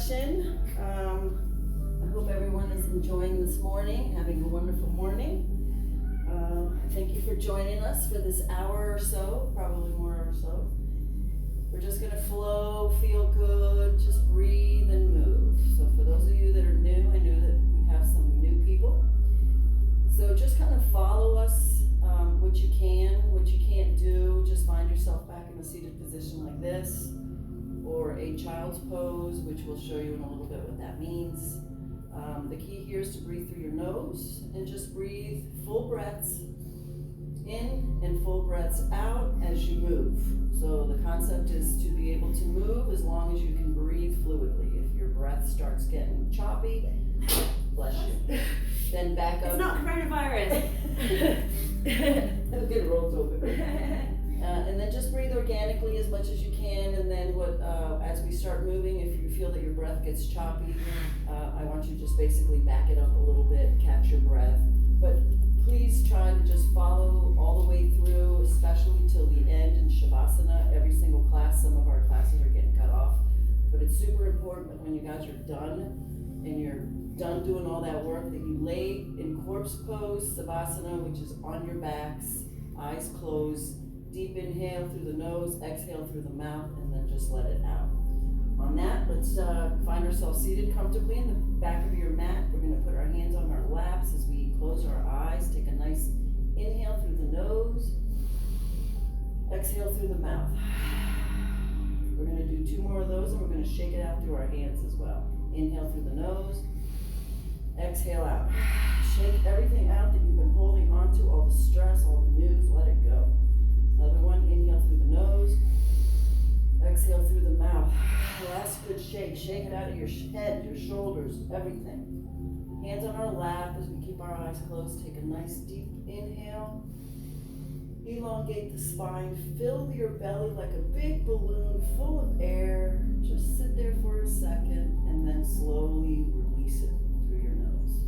session. I hope everyone is enjoying this morning, having a wonderful morning. Thank you for joining us for this hour or so, probably more or so. We're just going to flow, feel good, just breathe and move. So for those of you that are new, I know that we have some new people. So just kind of follow us, what you can, what you can't do. Just find yourself back in a seated position like this, or a child's pose, which we'll show you in a little bit what that means. The key here is to breathe through your nose and just breathe full breaths in and full breaths out as you move. So the concept is to be able to move as long as you can breathe fluidly. If your breath starts getting choppy, bless you, then back up. It's not coronavirus. It'll get rolled over. And then just breathe organically as much as you can, and then as we start moving, if you feel that your breath gets choppy, I want you to just basically back it up a little bit, catch your breath. But please try to just follow all the way through, especially till the end in Shavasana. Every single class, some of our classes are getting cut off, but it's super important that when you guys are done, and you're done doing all that work, that you lay in corpse pose, Savasana, which is on your backs, eyes closed. Deep inhale through the nose, exhale through the mouth, and then just let it out. On that, let's find ourselves seated comfortably in the back of your mat. We're going to put our hands on our laps as we close our eyes. Take a nice inhale through the nose, exhale through the mouth. We're going to do 2 more of those, and we're going to shake it out through our hands as well. Inhale through the nose, exhale out. Shake everything out that you've been holding onto, all the stress, all the news, let it go. Another one, inhale through the nose, exhale through the mouth. Last good shake. Shake it out of your head, your shoulders, everything. Hands on our lap as we keep our eyes closed. Take a nice deep inhale. Elongate the spine. Fill your belly like a big balloon full of air. Just sit there for a second and then slowly release it through your nose.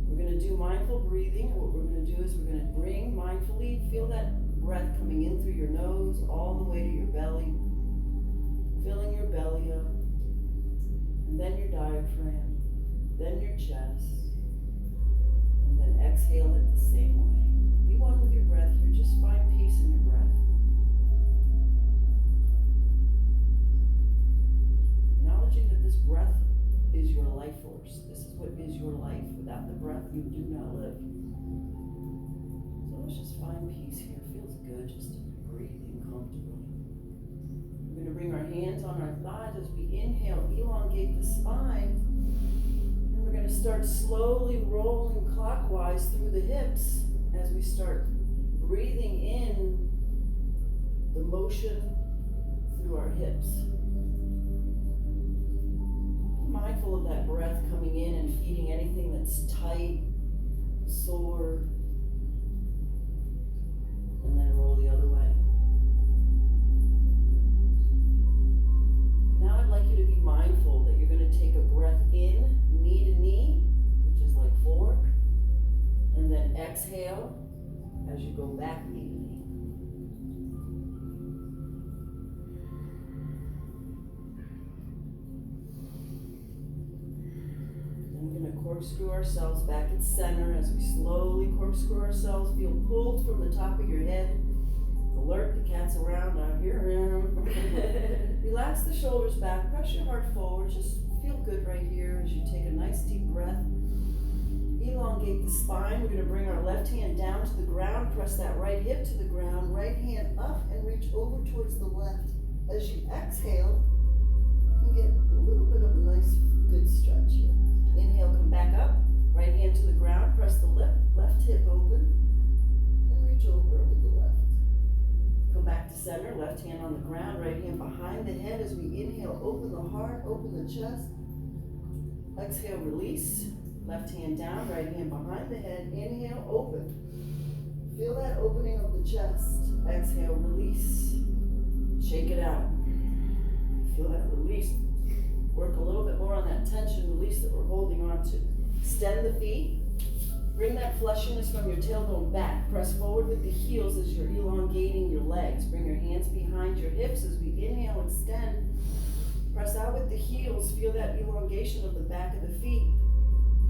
We're going to do mindful breathing. What we're going to do is we're going to bring mindfully, feel that breath coming in through your nose all the way to your belly, filling your belly up, and then your diaphragm, then your chest, and then exhale it the same way. Be one with your breath here. Just find peace in your breath. Acknowledging that this breath is your life force. This is what is your life. Without the breath, you do not live. So let's just find peace here. It feels good just breathing comfortably. We're going to bring our hands on our thighs as we inhale, elongate the spine. And we're going to start slowly rolling clockwise through the hips as we start breathing in the motion through our hips. Mindful of that breath coming in and feeding anything that's tight, sore, and then roll the other way. Now I'd like you to be mindful that you're going to take a breath in, knee to knee, which is like 4, and then exhale as you go back knee to knee. We're going to corkscrew ourselves back at center as we slowly corkscrew ourselves. Feel pulled from the top of your head. Alert, the cat's around. I hear him. Relax the shoulders back. Press your heart forward. Just feel good right here as you take a nice deep breath. Elongate the spine. We're going to bring our left hand down to the ground. Press that right hip to the ground. Right hand up and reach over towards the left. As you exhale, you can get a little bit of a nice, good stretch here. Inhale, come back up. Right hand to the ground. Press the left hip open. And reach over with the left. Come back to center. Left hand on the ground. Right hand behind the head as we inhale. Open the heart. Open the chest. Exhale, release. Left hand down. Right hand behind the head. Inhale, open. Feel that opening of the chest. Exhale, release. Shake it out. Feel that release. Work a little bit more on that tension release that we're holding on to. Extend the feet. Bring that fleshiness from your tailbone back. Press forward with the heels as you're elongating your legs. Bring your hands behind your hips as we inhale, extend. Press out with the heels. Feel that elongation of the back of the feet.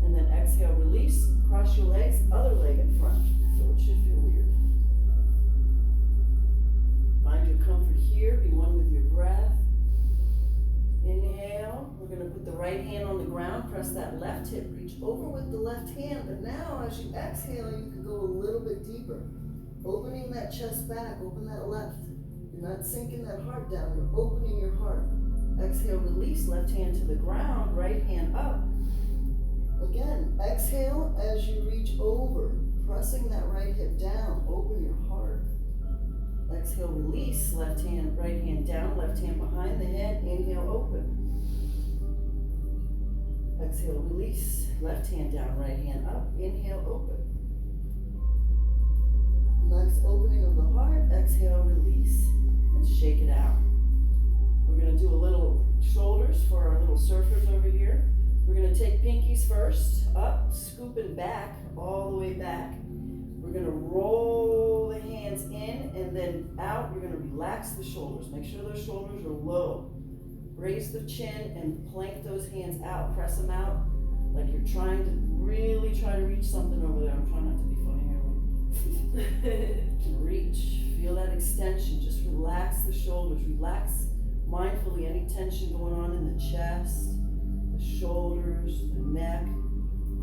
And then exhale, release. Cross your legs, other leg in front. So it should feel weird. Find your comfort here. Be one with your breath. Inhale. We're going to put the right hand on the ground. Press that left hip. Reach over with the left hand. But now as you exhale, you can go a little bit deeper. Opening that chest back. Open that left. You're not sinking that heart down. You're opening your heart. Exhale, release. Left hand to the ground. Right hand up. Again, exhale as you reach over. Pressing that right hip down. Open your heart. Exhale, release. Left hand, right hand down. Left hand behind the head. Inhale, open. Exhale, release. Left hand down, right hand up. Inhale, open. Next opening of the heart. Exhale, release. And shake it out. We're going to do a little shoulders for our little surfers over here. We're going to take pinkies first. Up, scooping back, all the way back. We're going to roll the hands in and then out. You're going to relax the shoulders. Make sure those shoulders are low. Raise the chin and plank those hands out. Press them out like you're trying to really try to reach something over there. I'm trying not to be funny here. Reach. Feel that extension. Just relax the shoulders. Relax mindfully any tension going on in the chest, the shoulders, the neck.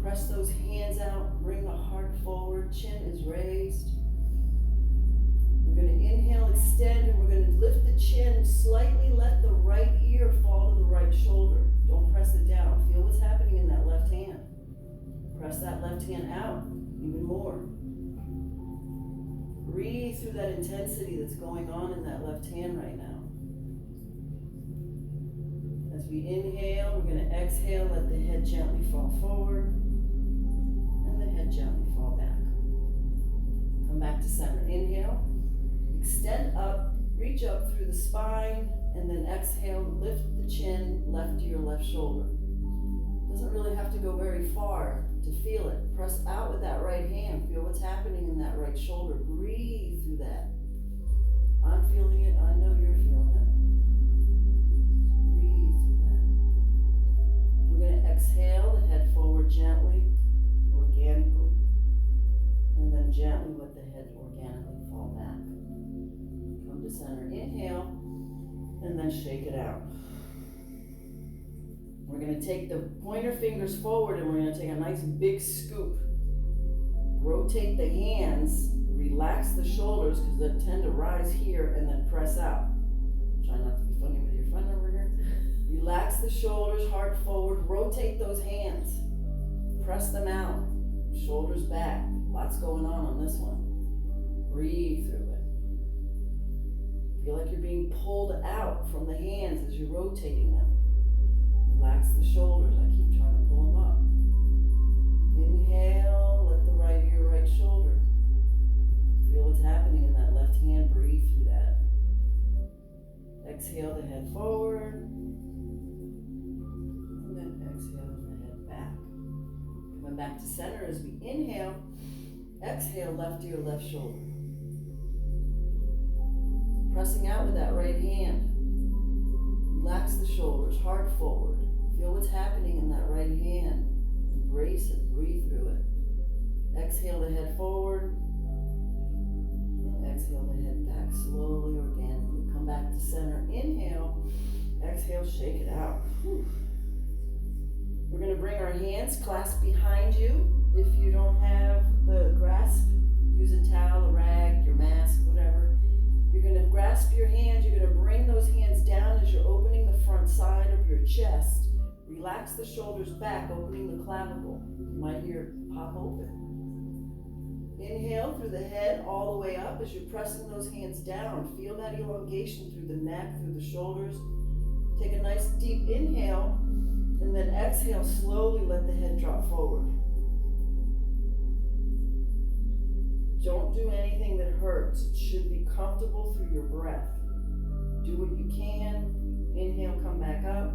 Press those hands out. Bring the heart forward. Chin is raised. We're going to inhale, extend, and we're going to lift the chin slightly. Let the right ear fall to the right shoulder. Don't press it down. Feel what's happening in that left hand. Press that left hand out even more. Breathe through that intensity that's going on in that left hand right now. As we inhale, we're going to exhale. Let the head gently fall forward. And the head gently fall back. Come back to center. Inhale. Extend up, reach up through the spine, and then exhale, lift the chin left to your left shoulder. Doesn't really have to go very far to feel it. Press out with that right hand. Feel what's happening in that right shoulder. Breathe through that. I'm feeling it. I know you're feeling it. Breathe through that. We're going to exhale the head forward gently, organically, and then gently let the head organically fall back. To center. Inhale, and then shake it out. We're going to take the pointer fingers forward and we're going to take a nice big scoop. Rotate the hands, relax the shoulders because they tend to rise here, and then press out. Try not to be funny with your friend over here. Relax the shoulders, heart forward, rotate those hands. Press them out. Shoulders back. Lots going on this one. Breathe through it. Feel like you're being pulled out from the hands as you're rotating them. Relax the shoulders. I keep trying to pull them up. Inhale, let the right ear, right shoulder. Feel what's happening in that left hand. Breathe through that. Exhale the head forward. And then exhale the head back. Coming back to center as we inhale. Exhale, left ear, left shoulder. Pressing out with that right hand. Relax the shoulders, heart forward. Feel what's happening in that right hand. Embrace it, breathe through it. Exhale the head forward. And exhale the head back slowly, organically. Come back to center. Inhale. Exhale, shake it out. Whew. We're going to bring our hands clasped behind you. If you don't have the grasp, use a towel, a rag, your mask, whatever. You're going to grasp your hands. You're going to bring those hands down as you're opening the front side of your chest. Relax the shoulders back, opening the clavicle. You might hear it pop open. Inhale through the head all the way up as you're pressing those hands down. Feel that elongation through the neck, through the shoulders. Take a nice deep inhale, and then exhale slowly. Let the head drop forward. Don't do anything that hurts. It should be comfortable through your breath. Do what you can. Inhale, come back up.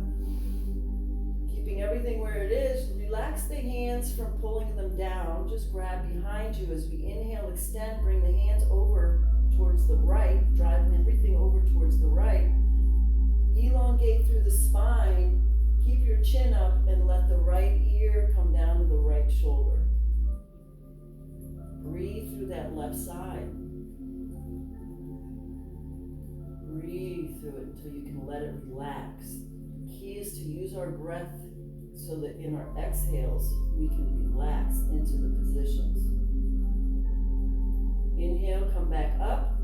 Keeping everything where it is. Relax the hands from pulling them down. Just grab behind you as we inhale, extend, bring the hands over towards the right, driving everything over towards the right. Elongate through the spine. Keep your chin up and let the right ear come down to the right shoulder. Breathe through that left side. Breathe through it until you can let it relax. The key is to use our breath so that in our exhales, we can relax into the positions. Inhale, come back up.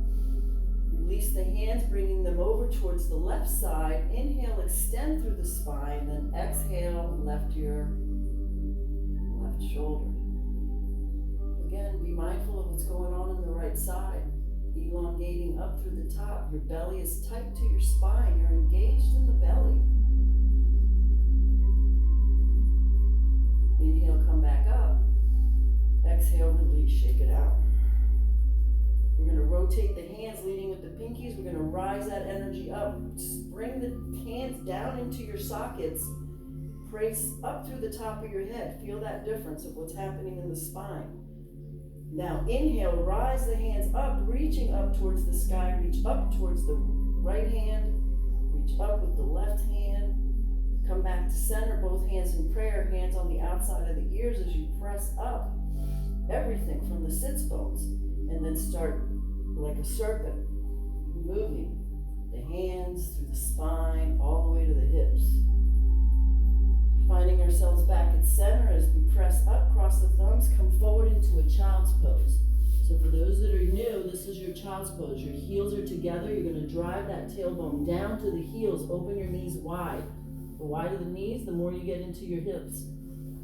Release the hands, bringing them over towards the left side. Inhale, extend through the spine, then exhale, left ear, left shoulder. Again, be mindful of what's going on the right side. Elongating up through the top. Your belly is tight to your spine. You're engaged in the belly. Inhale, come back up. Exhale, release, shake it out. We're going to rotate the hands, leading with the pinkies. We're going to rise that energy up. Bring the hands down into your sockets. Praise up through the top of your head. Feel that difference of what's happening in the spine. Now inhale, rise the hands up, reaching up towards the sky. Reach up towards the right hand. Reach up with the left hand. Come back to center, both hands in prayer. Hands on the outside of the ears as you press up. Everything from the sits bones. And then start like a serpent, moving the hands through the spine all the way to the hips. Finding ourselves back at center as we press up, cross the thumbs, come forward into a child's pose. So for those that are new, this is your child's pose. Your heels are together. You're going to drive that tailbone down to the heels. Open your knees wide. The wider the knees, the more you get into your hips.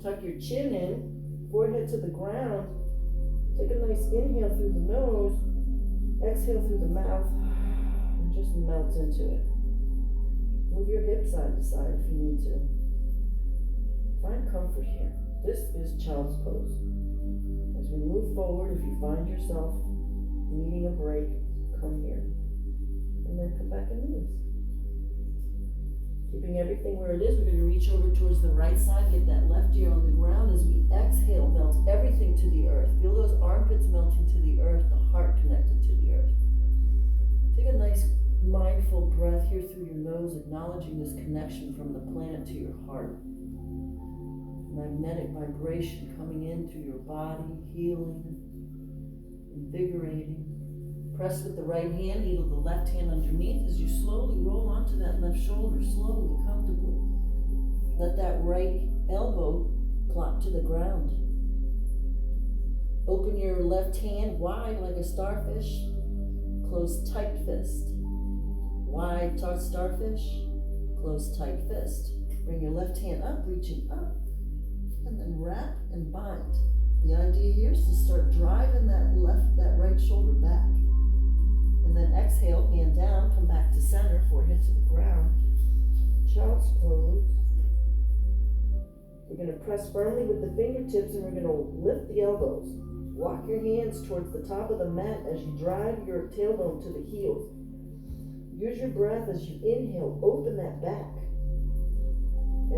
Tuck your chin in, forehead to the ground. Take a nice inhale through the nose, exhale through the mouth, and just melt into it. Move your hips side to side if you need to. Find comfort here. This is child's pose. As we move forward, if you find yourself needing a break, come here. And then come back in knees. Keeping everything where it is, we're going to reach over towards the right side, get that left ear on the ground. As we exhale, melt everything to the earth. Feel those armpits melting to the earth, the heart connected to the earth. Take a nice mindful breath here through your nose, acknowledging this connection from the planet to your heart. Magnetic vibration coming in through your body, healing, invigorating. Press with the right hand, needle the left hand underneath as you slowly roll onto that left shoulder, slowly, comfortably. Let that right elbow plop to the ground. Open your left hand wide like a starfish. Close tight fist. Wide starfish. Close tight fist. Bring your left hand up, reaching up. And then wrap and bind. The idea here is to start driving that right shoulder back. And then exhale, hand down, come back to center, forehead to the ground. Child's pose. We're going to press firmly with the fingertips and we're going to lift the elbows. Walk your hands towards the top of the mat as you drive your tailbone to the heels. Use your breath as you inhale, open that back.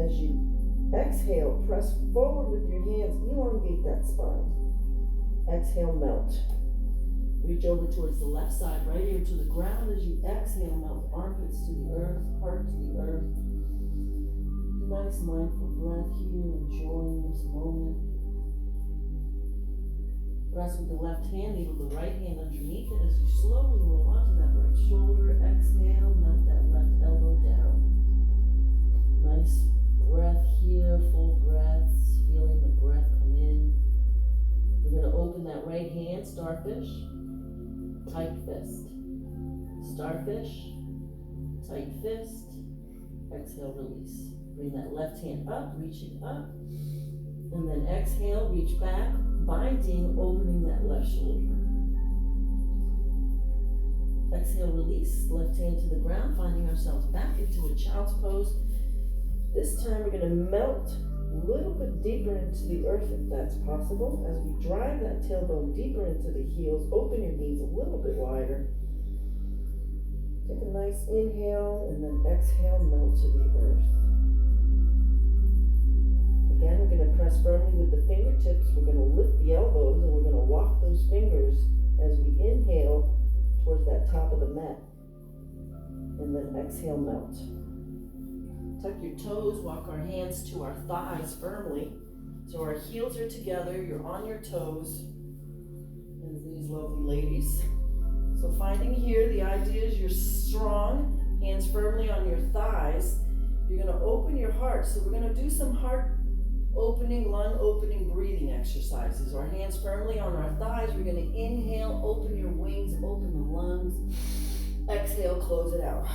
As you exhale, press forward with your hands, elongate that spine. Exhale, melt. Reach over towards the left side, right ear to the ground as you exhale, melt armpits to the earth, heart to the earth. Nice mindful breath here, enjoying this moment. Rest with the left hand, needle the right hand underneath it as you slowly roll onto that right shoulder. Exhale, melt that left elbow down. Nice breath here, full breaths, feeling the breath come in. We're going to open that right hand, starfish. Tight fist. Starfish. Tight fist. Exhale, release. Bring that left hand up, reaching up. And then exhale, reach back, binding, opening that left shoulder. Exhale, release. Left hand to the ground, finding ourselves back into a child's pose. This time we're going to melt a little bit deeper into the earth if that's possible. As we drive that tailbone deeper into the heels, open your knees a little bit wider. Take a nice inhale and then exhale, melt to the earth. Again, we're going to press firmly with the fingertips. We're going to lift the elbows and we're going to walk those fingers as we inhale towards that top of the mat. And then exhale, melt. Tuck your toes, walk our hands to our thighs firmly. So our heels are together, you're on your toes. As these lovely ladies. So finding here, the idea is you're strong, hands firmly on your thighs. You're gonna open your heart. So we're gonna do some heart opening, lung opening, breathing exercises. Our hands firmly on our thighs. We're gonna inhale, open your wings, open the lungs. Exhale, close it out.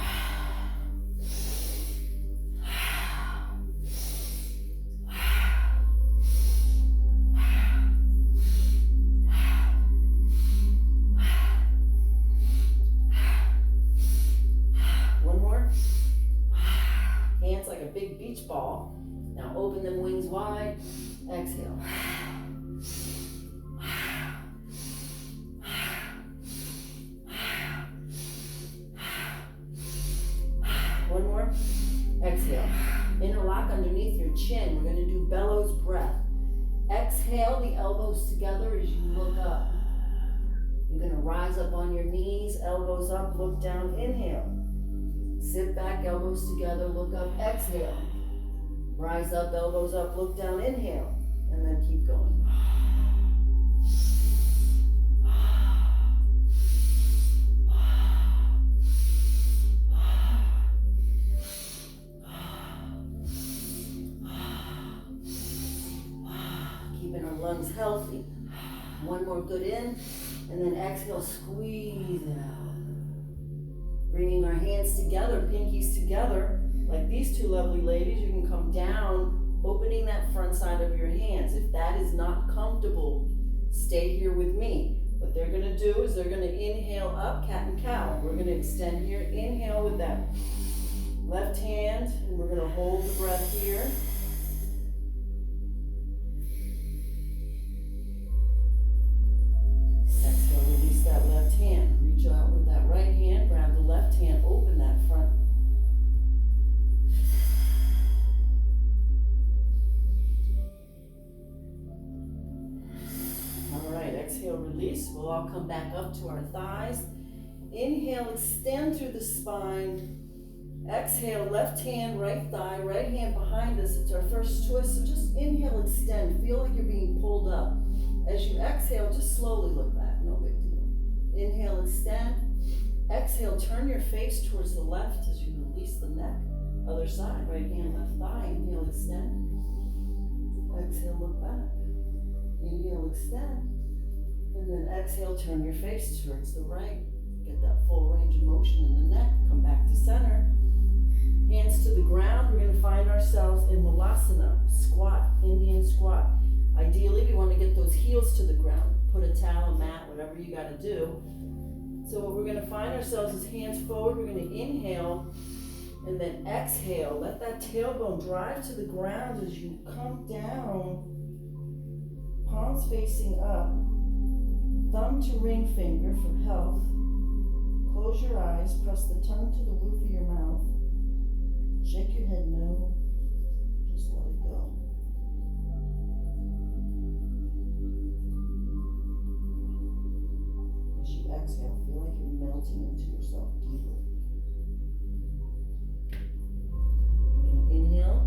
One more. Hands like a big beach ball. Now open them wings wide. Exhale. One more. Exhale. Interlock underneath your chin. We're going to do bellows breath. Exhale, the elbows together as you look up. You're going to rise up on your knees, elbows up, look down, inhale. Sit back, elbows together, look up, exhale. Rise up, elbows up, look down, inhale. And then keep going. Keeping our lungs healthy. One more good in, and then exhale, squeeze it out. Bringing our hands together, pinkies together, like these two lovely ladies. You can come down, opening that front side of your hands. If that is not comfortable, stay here with me. What they're gonna do is they're gonna inhale up, cat and cow. We're gonna extend here, inhale with that left hand, and we're gonna hold the breath here. Exhale, release that left hand. Reach out with that right hand, grab the left hand, open that front. All right, exhale, release. We'll all come back up to our thighs. Inhale, extend through the spine. Exhale, left hand, right thigh, right hand behind us. It's our first twist, so just inhale, extend. Feel like you're being pulled up. As you exhale, just slowly look back, no big deal. Inhale, extend. Exhale, turn your face towards the left as you release the neck. Other side, right hand, left thigh. Inhale, extend. Exhale, look back. Inhale, extend. And then exhale, turn your face towards the right. Get that full range of motion in the neck. Come back to center. Hands to the ground. We're going to find ourselves in Malasana, squat, Indian squat. Ideally, we want to get those heels to the ground. Put a towel, a mat, whatever you got to do. So what we're going to find ourselves is hands forward. We're going to inhale and then exhale. Let that tailbone drive to the ground as you come down. Palms facing up. Thumb to ring finger for health. Close your eyes. Press the tongue to the roof of your mouth. Shake your head no. Just let it go. As you exhale, feel like you're melting into yourself deeper. You're going to inhale,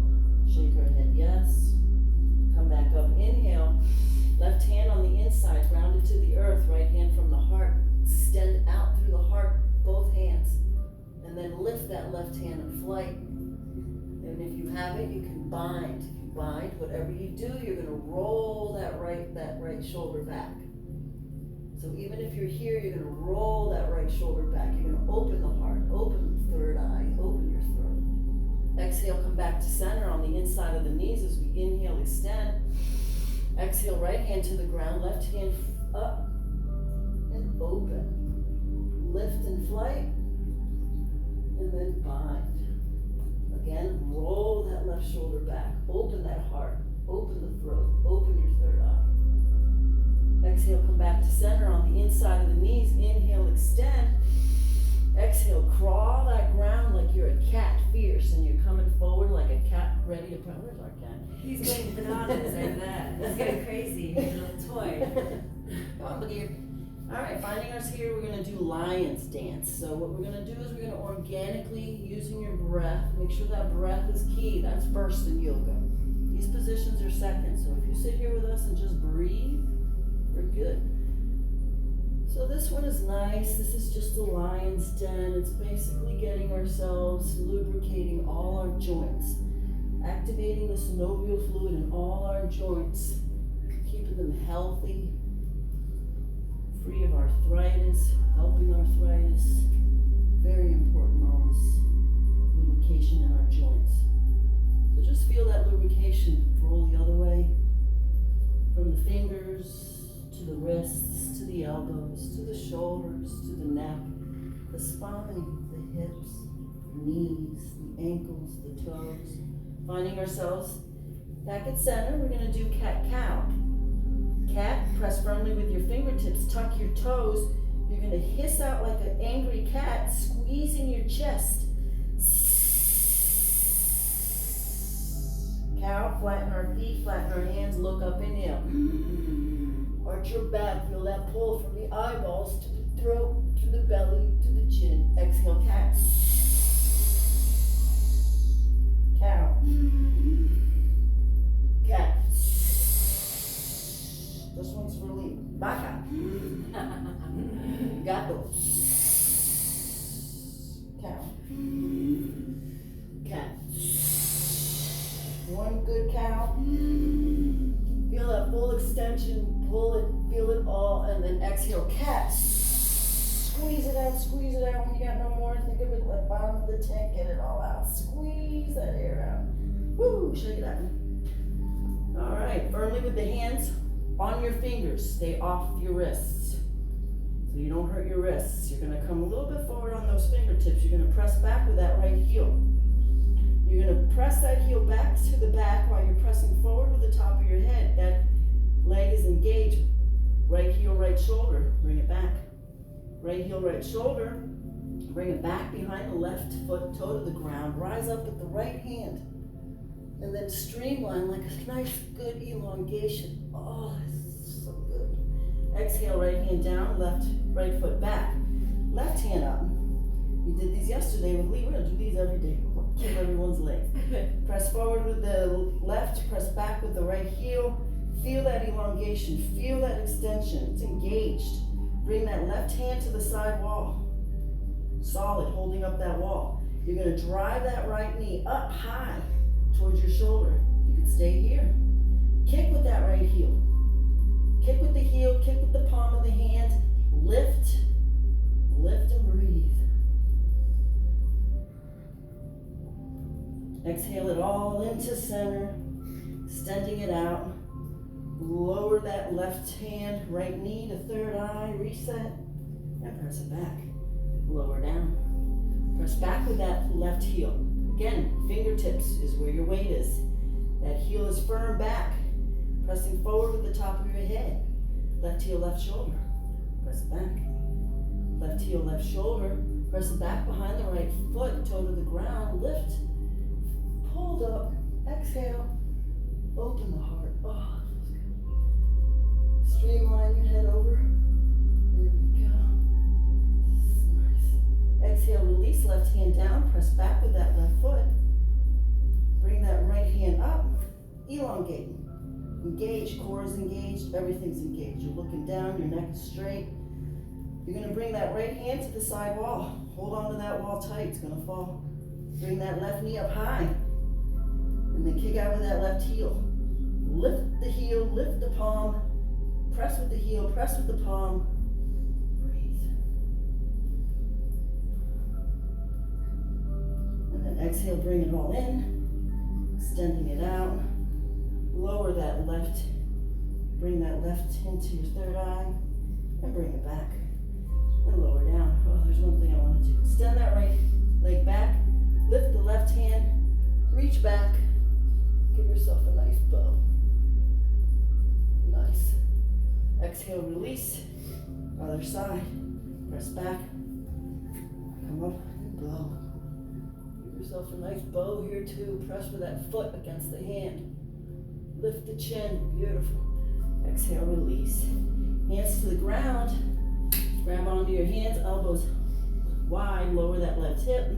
shake our head yes. Come back up, inhale. Left hand on the inside, grounded to the earth. Right hand from the heart. Extend out through the heart, both hands. And then lift that left hand in flight. And if you have it, you can bind. If you bind, whatever you do, you're going to roll that right shoulder back. So even if you're here, you're going to roll that right shoulder back. You're going to open the heart, open the third eye, open your throat. Exhale, come back to center on the inside of the knees as we inhale, extend. Exhale, right hand to the ground, left hand up and open. Lift and flight, and then bind. Again, roll that left shoulder back, open that heart, open the throat, open your third eye. Exhale, come back to center on the inside of the knees. Inhale, extend. Exhale, crawl that ground like you're a cat, fierce, and you're coming forward like a cat ready to pounce. Where's our cat? He's going bananas like that. He's getting crazy. He's a little toy. Come on, Boogie. All right, finding us here, we're gonna do lion's dance. So what we're gonna do is we're gonna organically, using your breath, make sure that breath is key. That's first in yoga. These positions are second. So if you sit here with us and just breathe, we're good. So this one is nice. This is just a lion's den. It's basically getting ourselves, lubricating all our joints, activating the synovial fluid in all our joints, keeping them healthy, free of arthritis, helping arthritis. Very important, all this lubrication in our joints. So just feel that lubrication roll the other way, from the fingers to the wrists, to the elbows, to the shoulders, to the neck, the spine, the hips, the knees, the ankles, the toes. Finding ourselves back at center, we're going to do cat-cow. Cat, press firmly with your fingertips, tuck your toes. You're going to hiss out like an angry cat, squeezing your chest. Cow, flatten our feet, flatten our hands, look up, inhale. Arch your back, feel that pull from the eyeballs to the throat, to the belly, to the chin. Exhale, cat. Cow. Cat. This one's for Lee. Baka. Gato. Cow. Cat. One good cow. Feel that full extension, pull it, feel it all, and then exhale, cat. Squeeze it out, squeeze it out. When you got no more, think of it like bottom of the tank, get it all out. Squeeze that air out. Woo, shake it out. All right, firmly with the hands on your fingers, stay off your wrists. So you don't hurt your wrists. You're gonna come a little bit forward on those fingertips. You're gonna press back with that right heel. You're going to press that heel back to the back while you're pressing forward with the top of your head. That leg is engaged. Right heel, right shoulder, bring it back. Right heel, right shoulder, bring it back behind the left foot, toe to the ground. Rise up with the right hand. And then streamline like a nice, good elongation. Oh, it's so good. Exhale, right hand down, right foot back. Left hand up. We did these yesterday with Lee. We're going to do these every day. Keep everyone's legs. Press forward with the left, press back with the right heel. Feel that elongation, feel that extension. It's engaged. Bring that left hand to the side wall. Solid, holding up that wall. You're going to drive that right knee up high towards your shoulder. You can stay here. Kick with that right heel. Kick with the heel, kick with the palm of the hand. Lift, lift and breathe. Exhale it all into center, extending it out. Lower that left hand, right knee to third eye, reset, and press it back. Lower down. Press back with that left heel. Again, fingertips is where your weight is. That heel is firm back, pressing forward with the top of your head. Left heel, left shoulder, press it back. Left heel, left shoulder, press it back behind the right foot, toe to the ground, lift. Hold up, exhale, open the heart. Oh, streamline your head over. There we go. Nice. Exhale, release, left hand down, press back with that left foot. Bring that right hand up, elongate. Engage, core is engaged, everything's engaged. You're looking down, your neck is straight. You're gonna bring that right hand to the side wall. Hold on to that wall tight, it's gonna fall. Bring that left knee up high. And then kick out with that left heel. Lift the heel, lift the palm. Press with the heel, press with the palm. Breathe. And then exhale, bring it all in. Extending it out. Lower that left. Bring that left into your third eye. And bring it back. And lower down. Oh, there's one thing I want to do. Extend that right leg back. Lift the left hand. Reach back. Give yourself a nice bow. Nice. Exhale, release. Other side. Press back. Come up and blow. Give yourself a nice bow here too. Press with that foot against the hand. Lift the chin. Beautiful. Exhale, release. Hands to the ground. onto your hands, elbows wide, lower that left hip.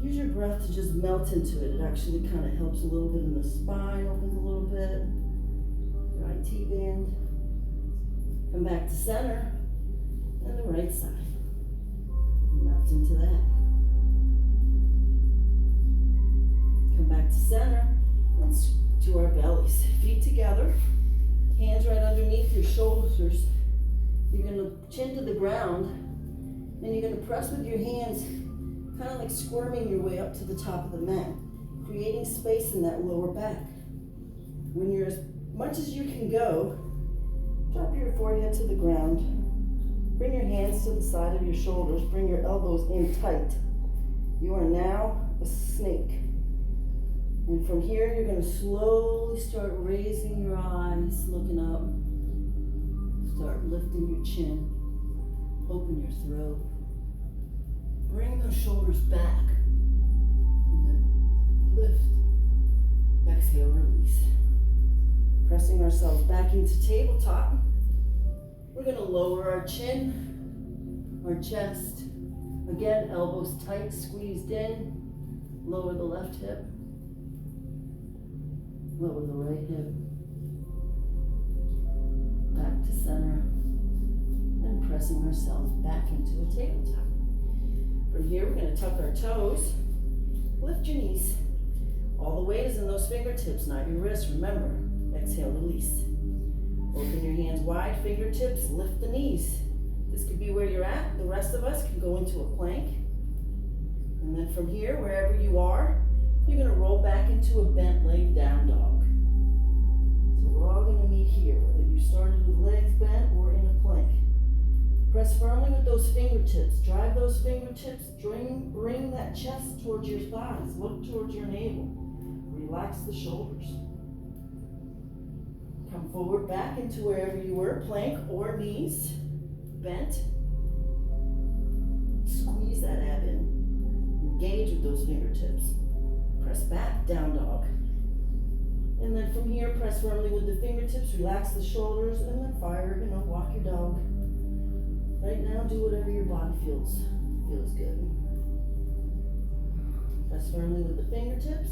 Use your breath to just melt into it. It actually kind of helps a little bit in the spine, opens a little bit. Right T-band. Come back to center. And the right side. Melt into that. Come back to center. And to our bellies. Feet together. Hands right underneath your shoulders. You're going to chin to the ground. And you're going to press with your hands, kind of like squirming your way up to the top of the mat, creating space in that lower back. When you're as much as you can go, drop your forehead to the ground. Bring your hands to the side of your shoulders. Bring your elbows in tight. You are now a snake. And from here, you're going to slowly start raising your eyes, looking up. Start lifting your chin. Open your throat. Bring those shoulders back. And then lift. Exhale, release. Pressing ourselves back into tabletop. We're going to lower our chin, our chest. Again, elbows tight, squeezed in. Lower the left hip. Lower the right hip. Back to center. And pressing ourselves back into a tabletop. From here, we're going to tuck our toes. Lift your knees. All the weight is in those fingertips, not your wrists. Remember, exhale, release. Open your hands wide, fingertips, lift the knees. This could be where you're at. The rest of us can go into a plank. And then from here, wherever you are, you're going to roll back into a bent leg down dog. So we're all going to meet here, whether you started with legs bent or in a plank. Press firmly with those fingertips. Drive those fingertips. Bring that chest towards your thighs. Look towards your navel. Relax the shoulders. Come forward back into wherever you were, plank or knees bent. Squeeze that ab in. Engage with those fingertips. Press back, down dog. And then from here, press firmly with the fingertips. Relax the shoulders and then fire. Walk your dog. Right now, do whatever your body feels good. Press firmly with the fingertips.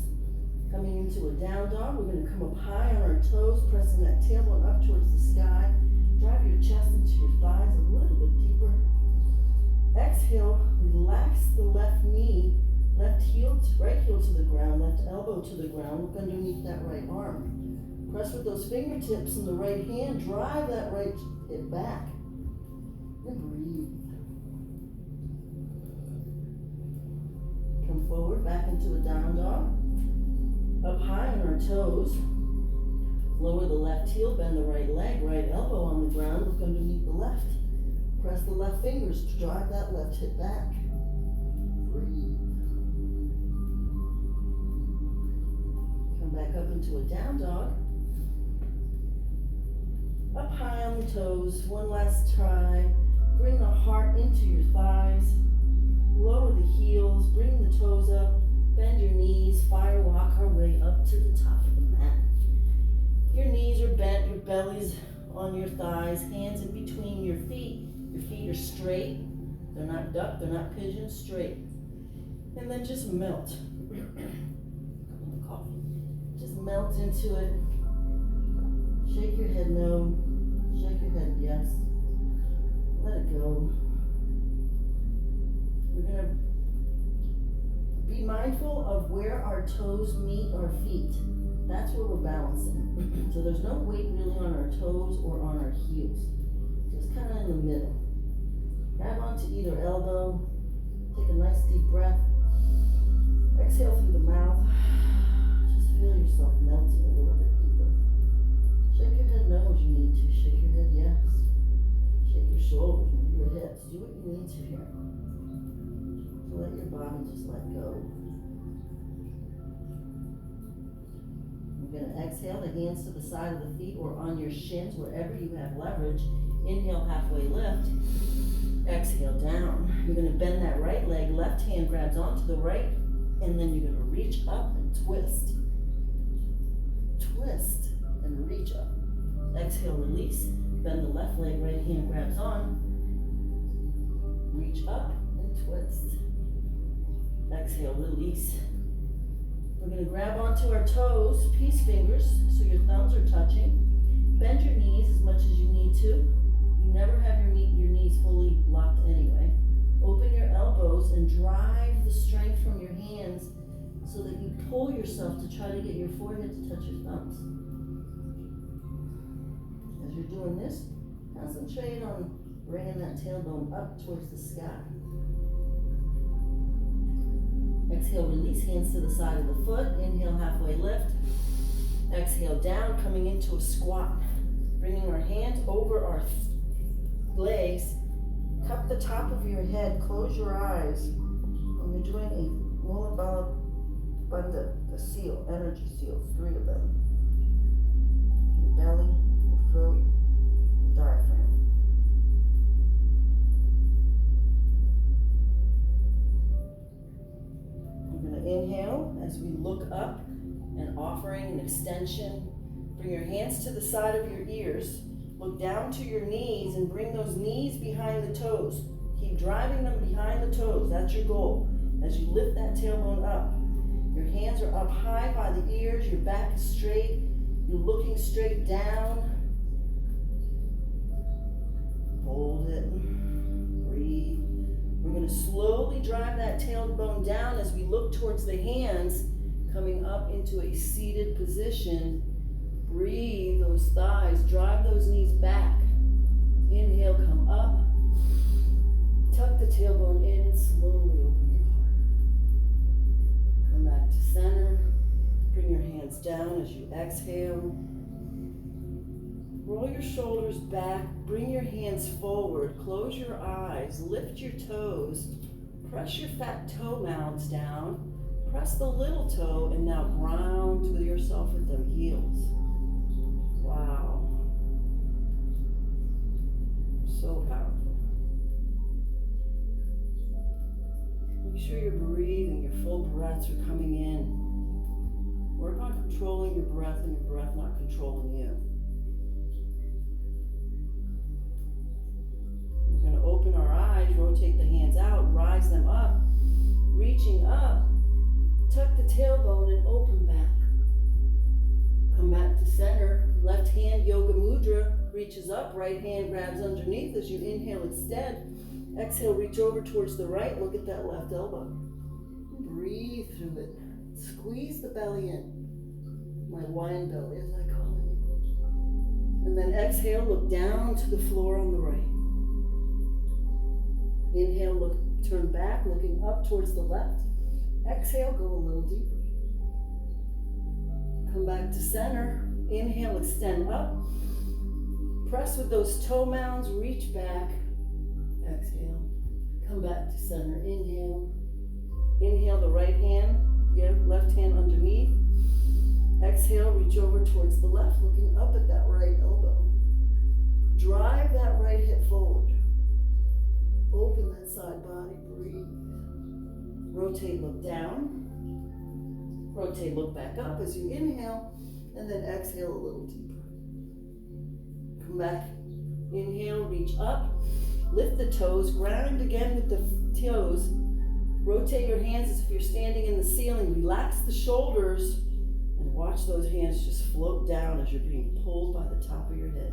Coming into a down dog, we're going to come up high on our toes, pressing that tailbone up towards the sky. Drive your chest into your thighs a little bit deeper. Exhale, relax the left knee, right heel to the ground, left elbow to the ground. Look underneath that right arm. Press with those fingertips in the right hand. Drive that right hip back. And breathe. Come forward, back into a down dog. Up high on our toes. Lower the left heel, bend the right leg, right elbow on the ground. Look underneath the left. Press the left fingers to drive that left hip back. Breathe. Come back up into a down dog. Up high on the toes. One last try. Bring the heart into your thighs. Lower the heels. Bring the toes up. Bend your knees. Fire walk our way up to the top of the mat. Your knees are bent. Your belly's on your thighs. Hands in between your feet. Your feet are straight. They're not ducked. They're not pigeon. Straight. And then just melt. Coffee. Just melt into it. Shake your head no. Shake your head yes. Let it go. We're going to be mindful of where our toes meet our feet. That's where we're balancing. So there's no weight really on our toes or on our heels. Just kind of in the middle. Grab onto either elbow. Take a nice deep breath. Exhale through the mouth. Just feel yourself melting a little bit deeper. Shake your head no as you need to. Shake your head yes. Shake your shoulders, move your hips. Do what you need to here. So let your body just let go. We're going to exhale the hands to the side of the feet or on your shins, wherever you have leverage. Inhale, halfway lift. Exhale, down. You're going to bend that right leg. Left hand grabs onto the right, and then you're going to reach up and twist. Twist and reach up. Exhale, release. Bend the left leg, right hand grabs on. Reach up and twist. Exhale, release. We're going to grab onto our toes, peace fingers, so your thumbs are touching. Bend your knees as much as you need to. You never have your knees fully locked anyway. Open your elbows and drive the strength from your hands so that you pull yourself to try to get your forehead to touch your thumbs. As you're doing this, concentrate on bringing that tailbone up towards the sky. Exhale, release, hands to the side of the foot. Inhale, halfway lift. Exhale, down, coming into a squat. Bringing our hands over our legs. Cup the top of your head, close your eyes. And you're doing a Mula Bala Bandha, the seal, energy seals, 3 of them. Your belly, your throat, your diaphragm. We're going to inhale as we look up and offering an extension. Bring your hands to the side of your ears. Look down to your knees and bring those knees behind the toes. Keep driving them behind the toes. That's your goal. As you lift that tailbone up, your hands are up high by the ears. Your back is straight. You're looking straight down. Hold it. Breathe. We're going to slowly drive that tailbone down as we look towards the hands, coming up into a seated position. Breathe those thighs, drive those knees back. Inhale, come up. Tuck the tailbone in and slowly open your heart. Come back to center. Bring your hands down as you exhale. Roll your shoulders back. Bring your hands forward. Close your eyes. Lift your toes. Press your fat toe mounds down. Press the little toe and now ground with yourself with the heels. Wow. So powerful. Make sure you're breathing, your full breaths are coming in. Work on controlling your breath and your breath not controlling you. We're going to open our eyes, rotate the hands out, rise them up, reaching up, tuck the tailbone and open back. Come back to center. Left hand, yoga mudra, reaches up. Right hand grabs underneath. As you inhale, extend. Exhale, reach over towards the right. Look at that left elbow. Breathe through it. Squeeze the belly in. My wine belly, as I call it. And then exhale, look down to the floor on the right. Inhale, look, turn back, looking up towards the left. Exhale, go a little deeper. Come back to center. Inhale, extend up. Press with those toe mounds, reach back. Exhale. Come back to center. Inhale. Inhale the right hand. Left hand underneath. Exhale, reach over towards the left, looking up at that right elbow. Drive that right hip forward. Open that side body. Breathe. Rotate, look down. Rotate, look back up as you inhale, and then exhale a little deeper. Come back, inhale, reach up, lift the toes, ground again with the toes. Rotate your hands as if you're standing in the ceiling. Relax the shoulders, and watch those hands just float down as you're being pulled by the top of your head.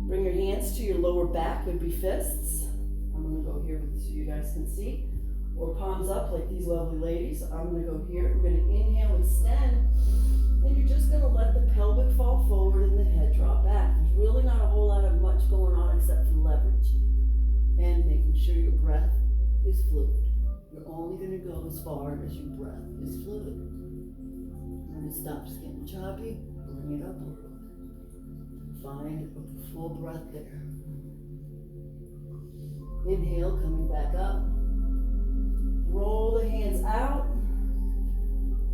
Bring your hands to your lower back, would be fists. I'm going to go here so you guys can see. Or palms up like these lovely ladies. I'm going to go here. We're going to inhale, extend. And you're just going to let the pelvic fall forward and the head drop back. There's really not a whole lot of much going on except for leverage. And making sure your breath is fluid. You're only going to go as far as your breath is fluid. When it stops getting choppy, bring it up a little. Find a full breath there. Inhale, coming back up. Roll the hands out.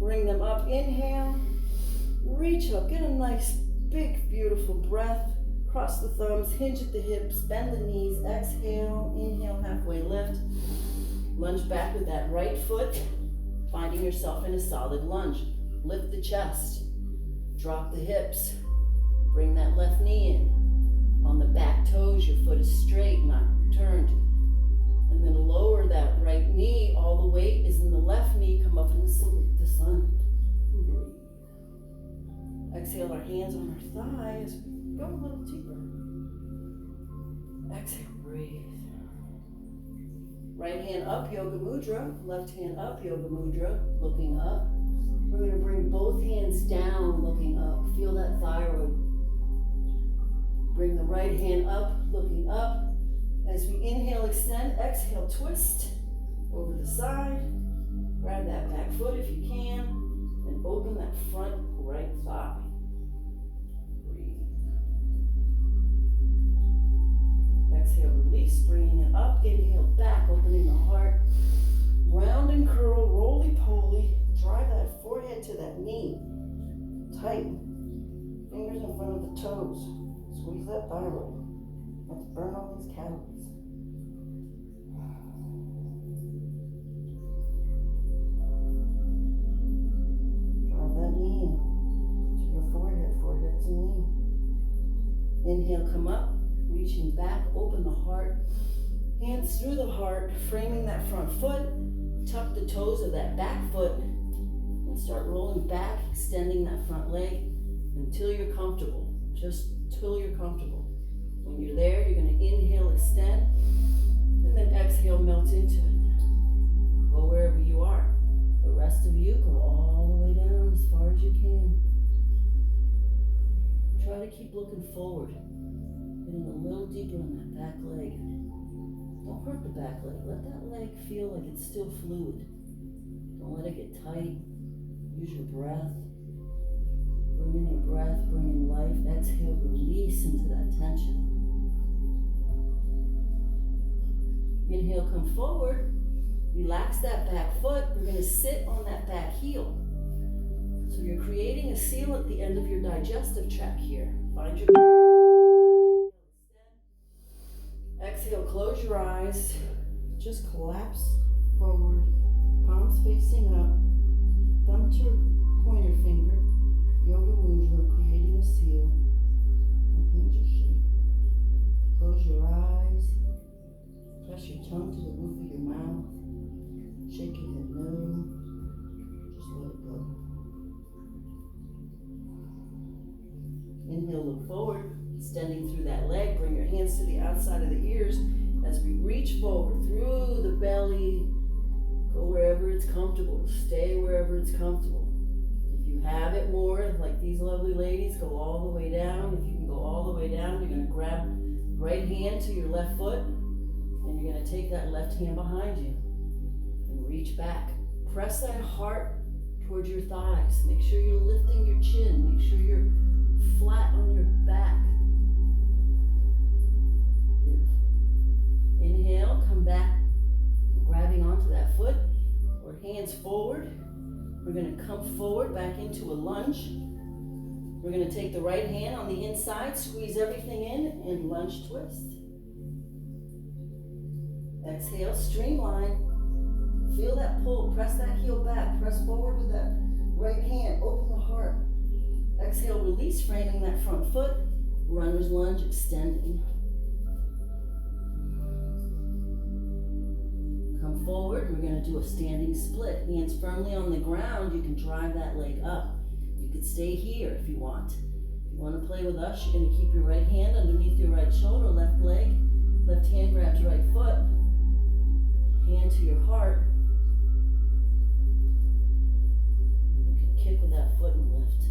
Bring them up. Inhale. Reach up. Get a nice, big, beautiful breath. Cross the thumbs. Hinge at the hips. Bend the knees. Exhale. Inhale. Halfway lift. Lunge back with that right foot. Finding yourself in a solid lunge. Lift the chest. Drop the hips. Bring that left knee in. On the back toes, your foot is straight, not turned. And then lower that right knee. All the weight is in the left knee. Come up and salute the sun. Breathe. Exhale our hands on our thighs. Go a little deeper. Exhale, breathe. Right hand up, Yoga Mudra. Left hand up, Yoga Mudra. Looking up. We're going to bring both hands down, looking up. Feel that thyroid. Bring the right hand up, looking up. As we inhale, extend. Exhale, twist over the side. Grab that back foot if you can. And open that front right thigh. Breathe. Exhale, release. Bringing it up. Inhale, back. Opening the heart. Round and curl. Roly-poly. Drive that forehead to that knee. Tighten. Fingers in front of the toes. Squeeze that thyroid. Let's burn all these calories. Drive that knee in to your forehead, forehead to knee. Inhale, come up, reaching back, open the heart. Hands through the heart, framing that front foot. Tuck the toes of that back foot and start rolling back, extending that front leg until you're comfortable. Just until you're comfortable. When you're there, you're going to inhale, extend, and then exhale, melt into it. Go wherever you are. The rest of you, go all the way down as far as you can. Try to keep looking forward, getting a little deeper in that back leg. Don't hurt the back leg. Let that leg feel like it's still fluid. Don't let it get tight. Use your breath. Bring in your breath, bring in life. Exhale, release into that tension. Inhale, come forward. Relax that back foot. We're going to sit on that back heel. So you're creating a seal at the end of your digestive tract here. Find your... Exhale, close your eyes. Just collapse forward. Palms facing up. Thumb to pointer finger. Yoga Mudra, creating a seal. My hands are shaking. Close your eyes. Press your tongue to the roof of your mouth. Shake your head no. Just let it go. Inhale, look forward. Extending through that leg. Bring your hands to the outside of the ears as we reach forward through the belly. Go wherever it's comfortable. Stay wherever it's comfortable. If you have it more, like these lovely ladies, go all the way down. If you can go all the way down, you're going to grab right hand to your left foot, and you're going to take that left hand behind you and reach back. Press that heart towards your thighs. Make sure you're lifting your chin. Make sure you're flat on your back. Beautiful. Inhale, come back, grabbing onto that foot, or hands forward. We're going to come forward back into a lunge. We're going to take the right hand on the inside, squeeze everything in, and lunge twist. Exhale, streamline. Feel that pull. Press that heel back. Press forward with that right hand. Open the heart. Exhale, release, framing that front foot. Runner's lunge, extending. Come forward. We're going to do a standing split. Hands firmly on the ground. You can drive that leg up. You could stay here if you want. If you want to play with us, you're going to keep your right hand underneath your right shoulder, left leg. Left hand grabs right foot. Hand to your heart. You can kick with that foot and lift.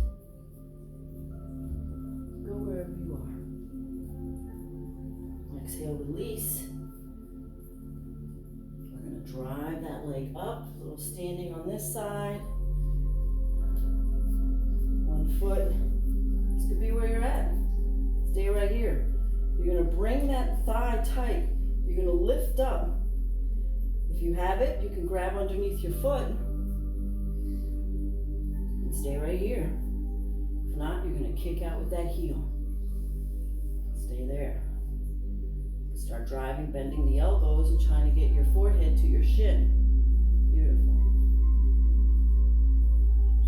Go wherever you are. Exhale, release. We're going to drive that leg up. A little standing on this side. One foot. This could be where you're at. Stay right here. You're going to bring that thigh tight. You're going to lift up. If you have it, you can grab underneath your foot and stay right here. If not, you're going to kick out with that heel. Stay there. Start driving, bending the elbows and trying to get your forehead to your shin. Beautiful.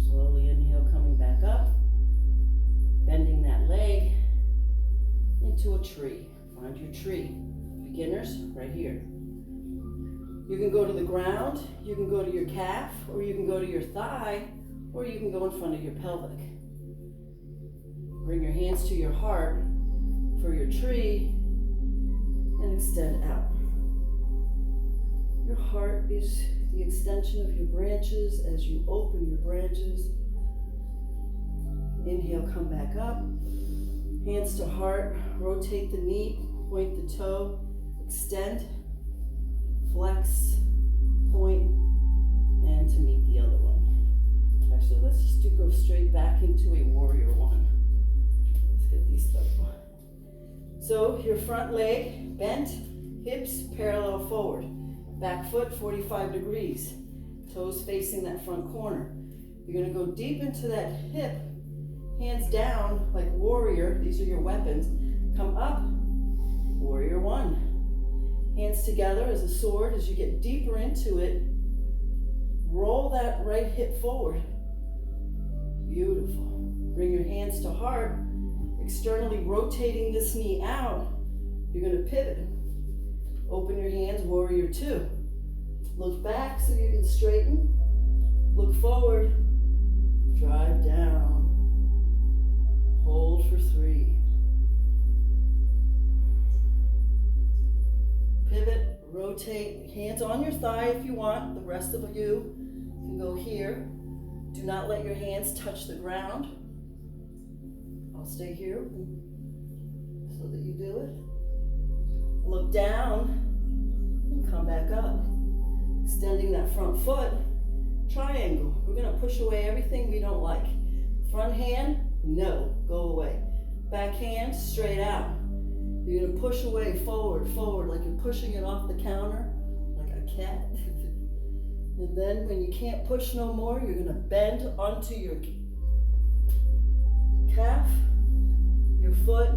Slowly inhale, coming back up. Bending that leg into a tree. Find your tree. Beginners, right here. You can go to the ground, you can go to your calf, or you can go to your thigh, or you can go in front of your pelvic. Bring your hands to your heart for your tree and extend out. Your heart is the extension of your branches as you open your branches. Inhale, come back up. Hands to heart, rotate the knee, point the toe, extend, flex, point, and to meet the other one. Actually, let's just go straight back into a warrior one. Let's get these stuff on. So your front leg bent, hips parallel forward. Back foot 45 degrees. Toes facing that front corner. You're gonna go deep into that hip. Hands down like warrior. These are your weapons. Come up, warrior one. Hands together as a sword. As you get deeper into it, roll that right hip forward. Beautiful. Bring your hands to heart. Externally rotating this knee out. You're gonna pivot. Open your hands, warrior two. Look back so you can straighten. Look forward. Drive down. Hold for 3. Pivot, rotate, hands on your thigh if you want. The rest of you can go here. Do not let your hands touch the ground. I'll stay here so that you do it. Look down and come back up. Extending that front foot, triangle. We're gonna push away everything we don't like. Front hand, no, go away. Back hand, straight out. You're gonna push away, forward, forward, like you're pushing it off the counter, like a cat. And then when you can't push no more, you're gonna bend onto your calf, your foot,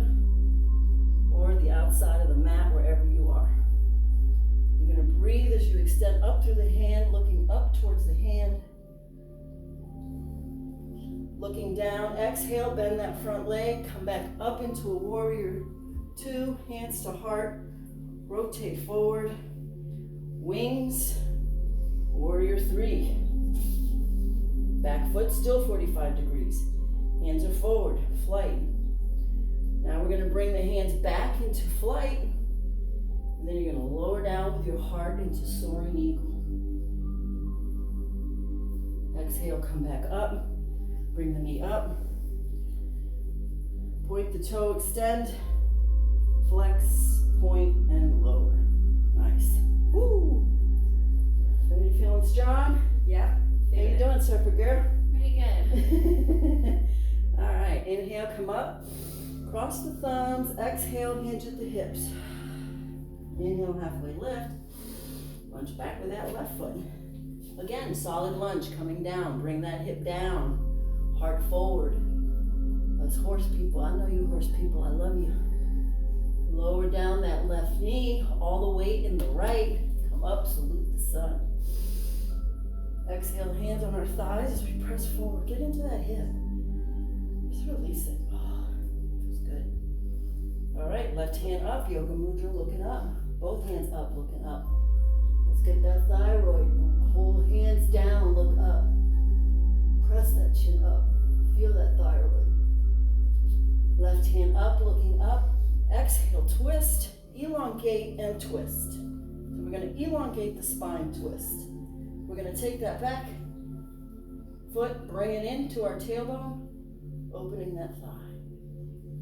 or the outside of the mat, wherever you are. You're gonna breathe as you extend up through the hand, looking up towards the hand. Looking down, exhale, bend that front leg, come back up into a warrior two, hands to heart, rotate forward, wings, warrior three. Back foot still 45 degrees. Hands are forward, flight. Now we're gonna bring the hands back into flight, and then you're gonna lower down with your heart into soaring eagle. Exhale, come back up. Bring the knee up. Point the toe, extend. Flex, point, and lower. Nice. Woo! Everybody feeling strong? Yeah. How you doing, Surfer girl? Pretty good. All right, inhale, come up. Cross the thumbs. Exhale, hinge at the hips. Inhale, halfway lift. Lunge back with that left foot. Again, solid lunge coming down. Bring that hip down. Heart forward. Us horse people, I know you horse people, I love you. Lower down that left knee, all the weight in the right. Come up, salute the sun. Exhale, hands on our thighs as we press forward. Get into that hip. Just release it. Oh, feels good. All right, left hand up, yoga mudra, looking up. Both hands up, looking up. Let's get that thyroid. Hold hands down, look up. Press that chin up. Feel that thyroid. Left hand up, looking up. Exhale, twist, elongate, and twist. So we're going to elongate the spine twist. We're going to take that back foot, bring it into our tailbone, opening that thigh.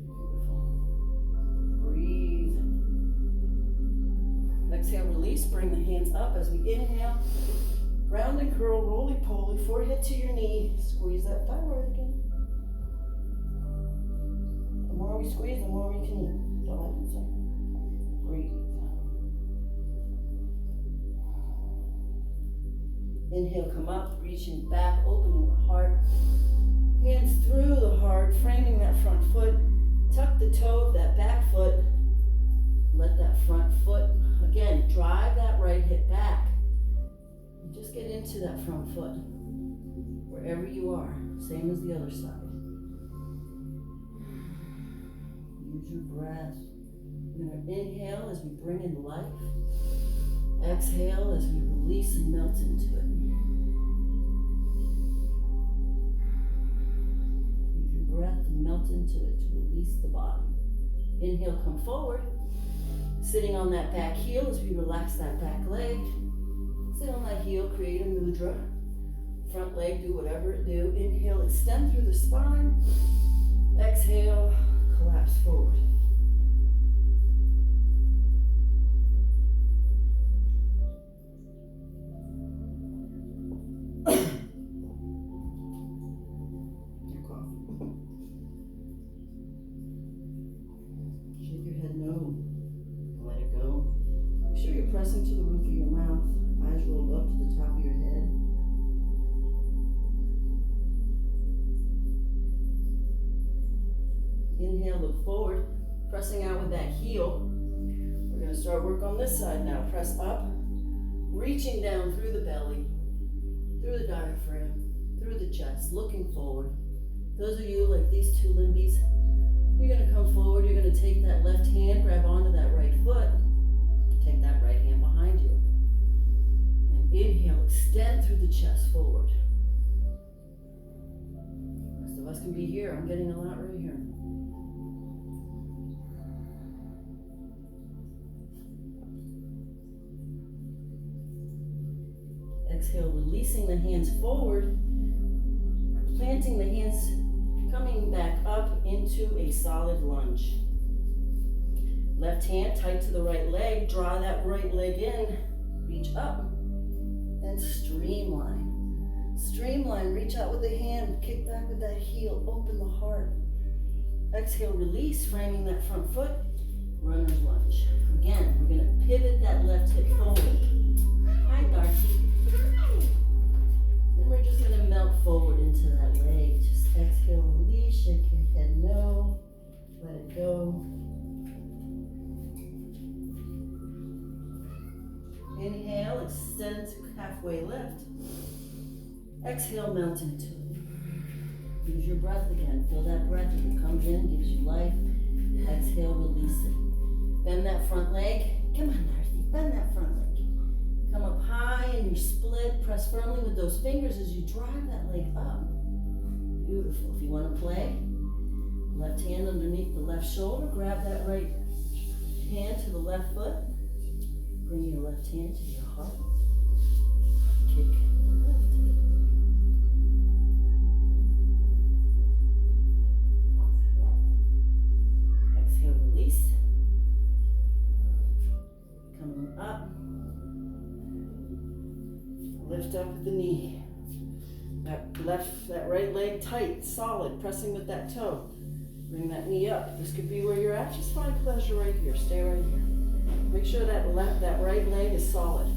Beautiful. Breathe. Exhale, release. Bring the hands up as we inhale. Round and curl, roly-poly, forehead to your knee. Squeeze that thyroid again. The more we squeeze, the more we can eat. That's all I can say. Breathe. Inhale, come up, reaching back, opening the heart. Hands through the heart, framing that front foot. Tuck the toe of that back foot. Let that front foot, again, drive that right hip back. Just get into that front foot, wherever you are, same as the other side. Use your breath. We're going to inhale as we bring in life. Exhale as we release and melt into it. Use your breath and melt into it to release the body. Inhale, come forward. Sitting on that back heel as we relax that back leg. Sit on that heel, create a mudra. Front leg, do whatever it do. Inhale, extend through the spine. Exhale, collapse forward. Your coffee. Shake your head no. Let it go. Make sure you're pressing to the roof of your mouth. Eyes rolled up to the top of your head. Inhale, look forward, pressing out with that heel. We're going to start work on this side now. Press up, reaching down through the belly, through the diaphragm, through the chest, looking forward. Those of you like these two limbies, you're going to come forward. You're going to take that left hand, grab onto that right foot, take that right hand behind you. And inhale, extend through the chest forward. The rest of us can be here. I'm getting a lot right here. Exhale, releasing the hands forward, planting the hands, coming back up into a solid lunge. Left hand tight to the right leg, draw that right leg in, reach up, and streamline. Streamline, reach out with the hand, kick back with that heel, open the heart. Exhale, release, framing that front foot, runner's lunge. Again, we're gonna pivot that left hip forward. Hi, Darcy. Then we're just going to melt forward into that leg. Just exhale, release, shake your head no, let it go. Inhale, extend to halfway lift. Exhale, melt into it. Use your breath again. Feel that breath as it comes in, gives you life. Exhale, release it. Bend that front leg. Come on, Darcy, bend that front leg. Come up high and you split. Press firmly with those fingers as you drive that leg up. Beautiful. If you want to play, left hand underneath the left shoulder. Grab that right hand to the left foot. Bring your left hand to your heart. Kick and lift. Exhale, release. Coming up. Lift up with the knee. That right leg tight, solid, pressing with that toe. Bring that knee up. This could be where you're at. Just find pleasure right here. Stay right here. Make sure that right leg is solid.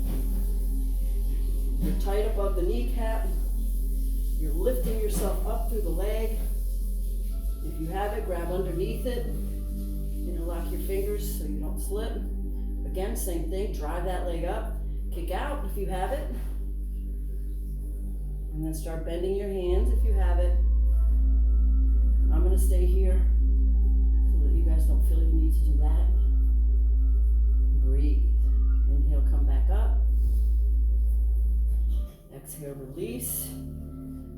You're tight above the kneecap. You're lifting yourself up through the leg. If you have it, grab underneath it. Interlock your fingers so you don't slip. Again, same thing. Drive that leg up. Kick out if you have it. And then start bending your hands if you have it. I'm going to stay here so that you guys don't feel you need to do that. Breathe. Inhale, come back up. Exhale, release.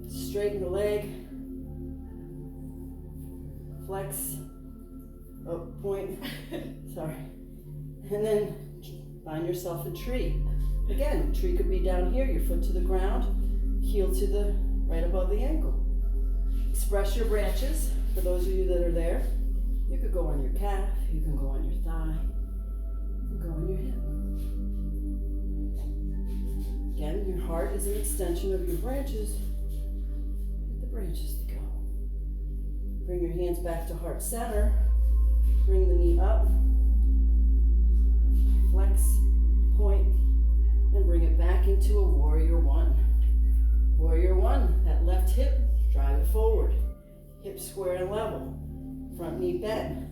Straighten the leg. Flex. Oh, point. Sorry. And then find yourself a tree. Again, tree could be down here, your foot to the ground. Heel to the right above the ankle. Express your branches. For those of you that are there, you could go on your calf, you can go on your thigh, you can go on your hip. Again, your heart is an extension of your branches. Get the branches to go. Bring your hands back to heart center. Bring the knee up. Flex, point, and bring it back into a warrior one. Warrior one, that left hip, drive it forward. Hip square and level. Front knee bent.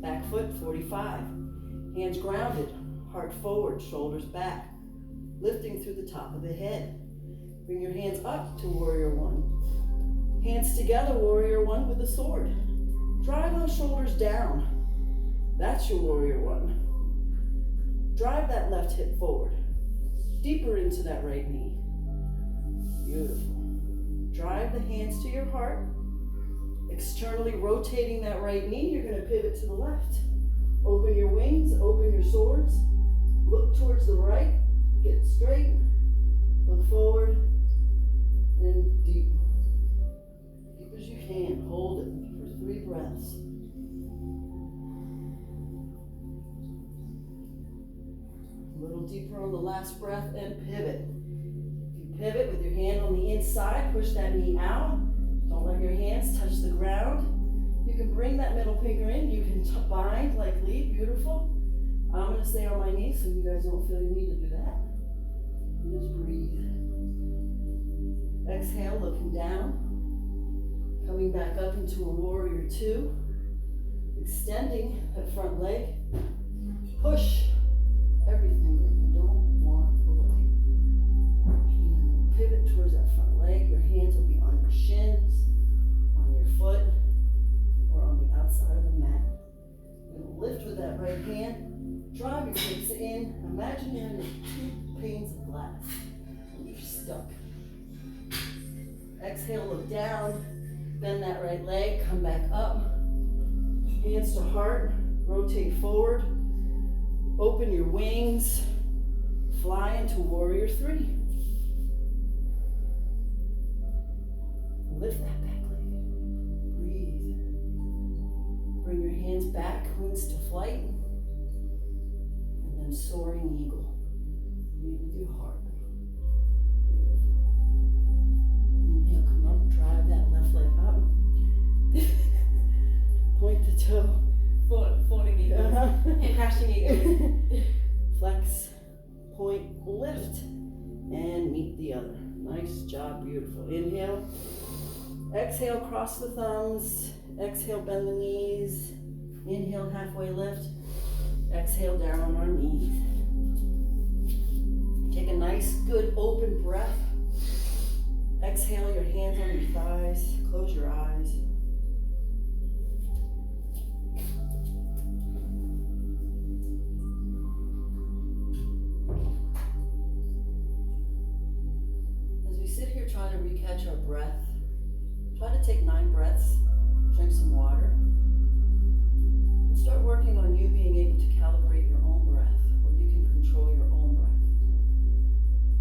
Back foot 45. Hands grounded. Heart forward, shoulders back. Lifting through the top of the head. Bring your hands up to warrior one. Hands together, warrior one with the sword. Drive those shoulders down. That's your warrior one. Drive that left hip forward. Deeper into that right knee. Beautiful. Drive the hands to your heart. Externally rotating that right knee, you're going to pivot to the left. Open your wings, open your swords. Look towards the right. Get straight. Look forward. And deep. Deep as you can. Hold it for 3 breaths. A little deeper on the last breath and pivot. If you pivot with your hand on the inside, push that knee out. Don't let your hands touch the ground. You can bring that middle finger in. You can bind like Lee. Beautiful. I'm going to stay on my knees so you guys don't feel you need to do that. Just breathe. Exhale, looking down. Coming back up into a warrior 2. Extending that front leg. Push everything that you don't want away. And pivot towards that front leg. Your hands will be on your shins, on your foot, or on the outside of the mat. You're going to lift with that right hand. Drive your hips in. Imagine you're in 2 panes of glass and you're stuck. Exhale, look down. Bend that right leg. Come back up. Hands to heart. Rotate forward. Open your wings. Fly into warrior 3. Lift that back leg. Breathe. Bring your hands back. Wings to flight. And soaring eagle. Lead with your heart. Beautiful. Inhale, come up, drive that left leg up. Point the toe. Falling eagle. Crashing eagle. Flex, point, lift, and meet the other. Nice job, beautiful. Inhale. Exhale, cross the thumbs. Exhale, bend the knees. Inhale, halfway lift. Exhale, down on our knees. Take a nice, good, open breath. Exhale, your hands on your thighs. Close your eyes. As we sit here trying to recatch our breath, try to take 9 breaths, drink some water. Start working on you being able to calibrate your own breath, or you can control your own breath.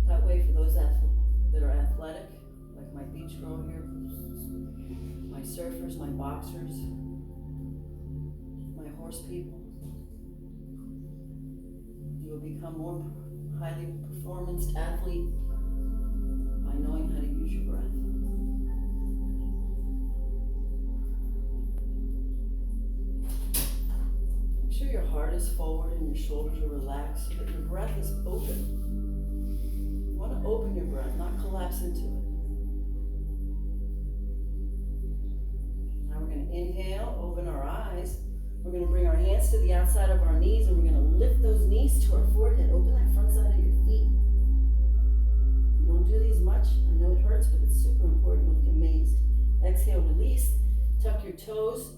That way, for those that are athletic, like my beach girl here, my surfers, my boxers, my horse people, you will become more highly performance athlete by knowing how to use your breath. Make sure your heart is forward and your shoulders are relaxed so that your breath is open. You want to open your breath, not collapse into it. Now we're going to inhale, open our eyes. We're going to bring our hands to the outside of our knees and we're going to lift those knees to our forehead. Open that front side of your feet. You don't do these much. I know it hurts, but it's super important. You'll be amazed. Exhale, release. Tuck your toes.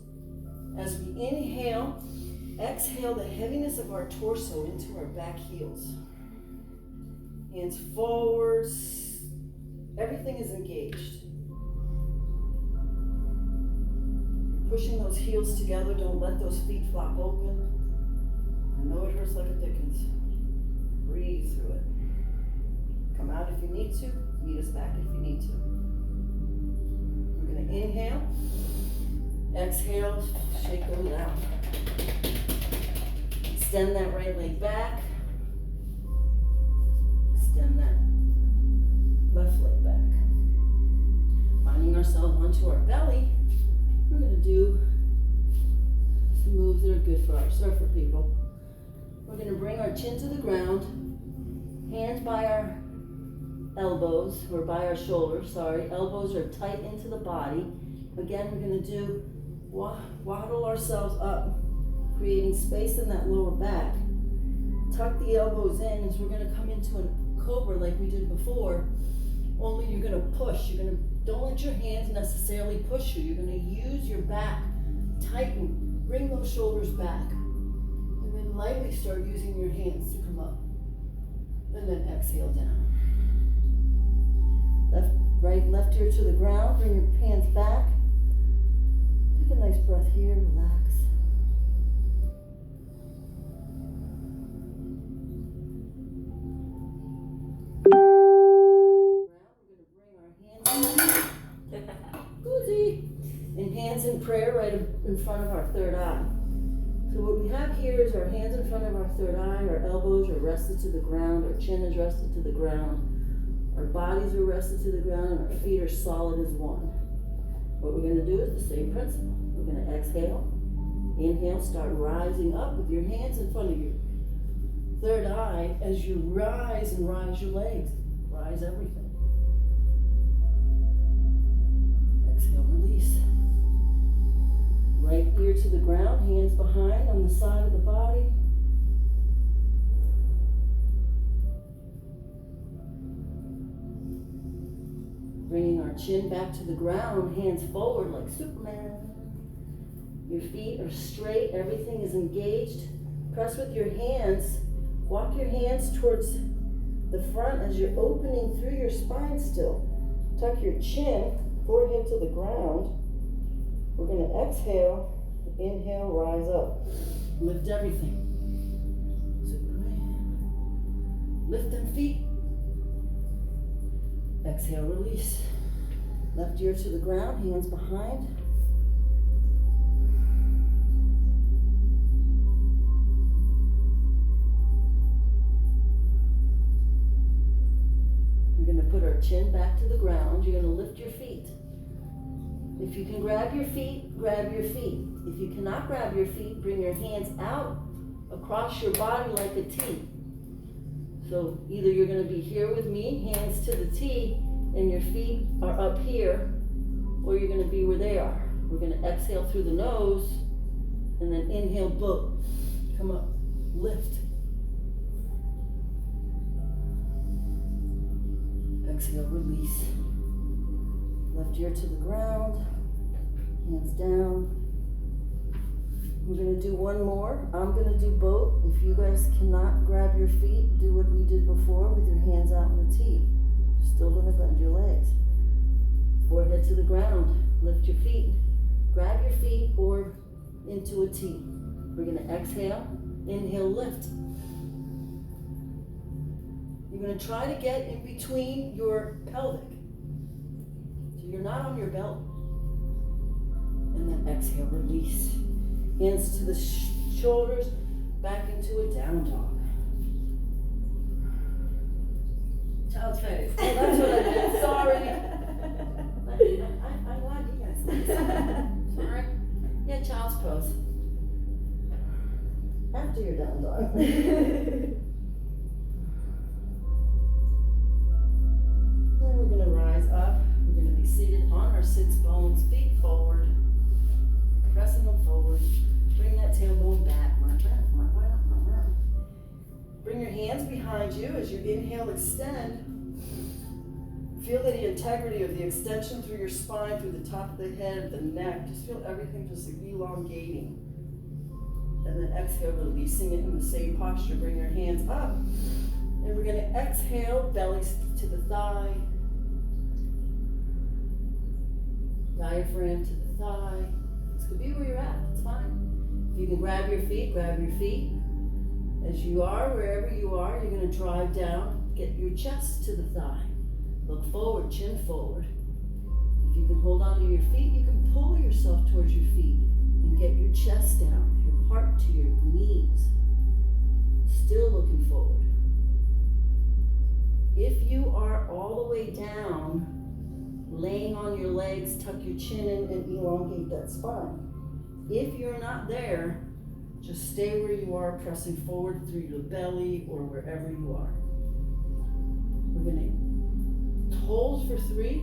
As we inhale, exhale the heaviness of our torso into our back heels. Hands forwards. Everything is engaged. Pushing those heels together. Don't let those feet flop open. I know it hurts like a Dickens. Breathe through it. Come out if you need to. Meet us back if you need to. We're going to inhale. Exhale. Shake those out. Extend that right leg back. Extend that left leg back. Finding ourselves onto our belly, we're going to do some moves that are good for our surfer people. We're going to bring our chin to the ground, hands by our elbows, or by our shoulders, sorry. Elbows are tight into the body. Again, we're going to do waddle ourselves up, creating space in that lower back. Tuck the elbows in as we're going to come into a cobra like we did before, only you're going to push. Don't let your hands necessarily push you. You're going to use your back, tighten, bring those shoulders back. then lightly start using your hands to come up. And then exhale down. Left ear to the ground. Bring your hands back. Take a nice breath here. Relax. And hands in prayer right in front of our third eye. So what we have here is our hands in front of our third eye, our elbows are rested to the ground, our chin is rested to the ground, our bodies are rested to the ground, and our feet are solid as one. What we're going to do is the same principle. We're going to exhale, inhale, start rising up with your hands in front of your third eye as you rise and rise your legs, rise everything. Exhale, release. Right ear to the ground, hands behind on the side of the body. Bringing our chin back to the ground, hands forward like Superman. Your feet are straight, everything is engaged. Press with your hands, walk your hands towards the front as you're opening through your spine still. Tuck your chin, forehead to the ground. We're going to exhale, inhale, rise up. Lift everything. Superman. Lift them feet. Exhale, release. Left ear to the ground, hands behind. We're going to put our chin back to the ground. You're going to lift your feet. If you can grab your feet, grab your feet. If you cannot grab your feet, bring your hands out across your body like a T. So either you're going to be here with me, hands to the T, and your feet are up here, or you're going to be where they are. We're going to exhale through the nose, and then inhale, boat. Come up, lift. Exhale, release. Left ear to the ground, hands down. We're going to do one more. I'm going to do both. If you guys cannot grab your feet, do what we did before with your hands out in the T. You're still going to bend your legs. Forehead to the ground, lift your feet. Grab your feet or into a T. We're going to exhale, inhale, lift. You're going to try to get in between your pelvic. You're not on your belly. And then exhale, release. Hands to the shoulders, back into a down dog. Child's pose. Oh, that's what I did. Sorry. I'm glad you guys like that. Sorry. Yeah, child's pose. After your down dog. Then we're going to rise up. We're going to be seated on our sits bones, feet forward, pressing them forward. Bring that tailbone back. Bring your hands behind you as you inhale, extend. Feel the integrity of the extension through your spine, through the top of the head, the neck. Just feel everything just elongating. And then exhale, releasing it in the same posture. Bring your hands up. And we're going to exhale, belly to the thigh. Diaphragm to the thigh. This could be where you're at, it's fine. If you can grab your feet, grab your feet. As you are, wherever you are, you're going to drive down, get your chest to the thigh. Look forward, chin forward. If you can hold on to your feet, you can pull yourself towards your feet and get your chest down, your heart to your knees. Still looking forward. If you are all the way down, laying on your legs, tuck your chin in and elongate that spine. If you're not there, just stay where you are, pressing forward through your belly or wherever you are. We're going to hold for 3,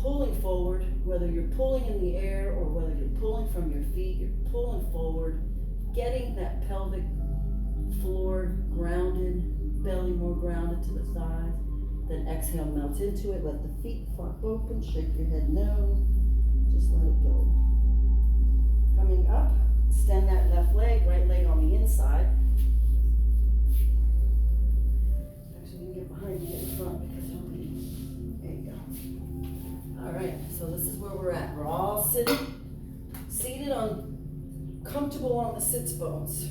pulling forward, whether you're pulling in the air or whether you're pulling from your feet, you're pulling forward, getting that pelvic floor grounded, belly more grounded to the thighs. Then exhale, melt into it, let the feet flop open, shake your head no, just let it go. Coming up, extend that left leg, right inside. Actually, you can get behind you, get in front because it'll be, there you go. All right, so this is where we're at. We're all seated comfortable on the sits bones.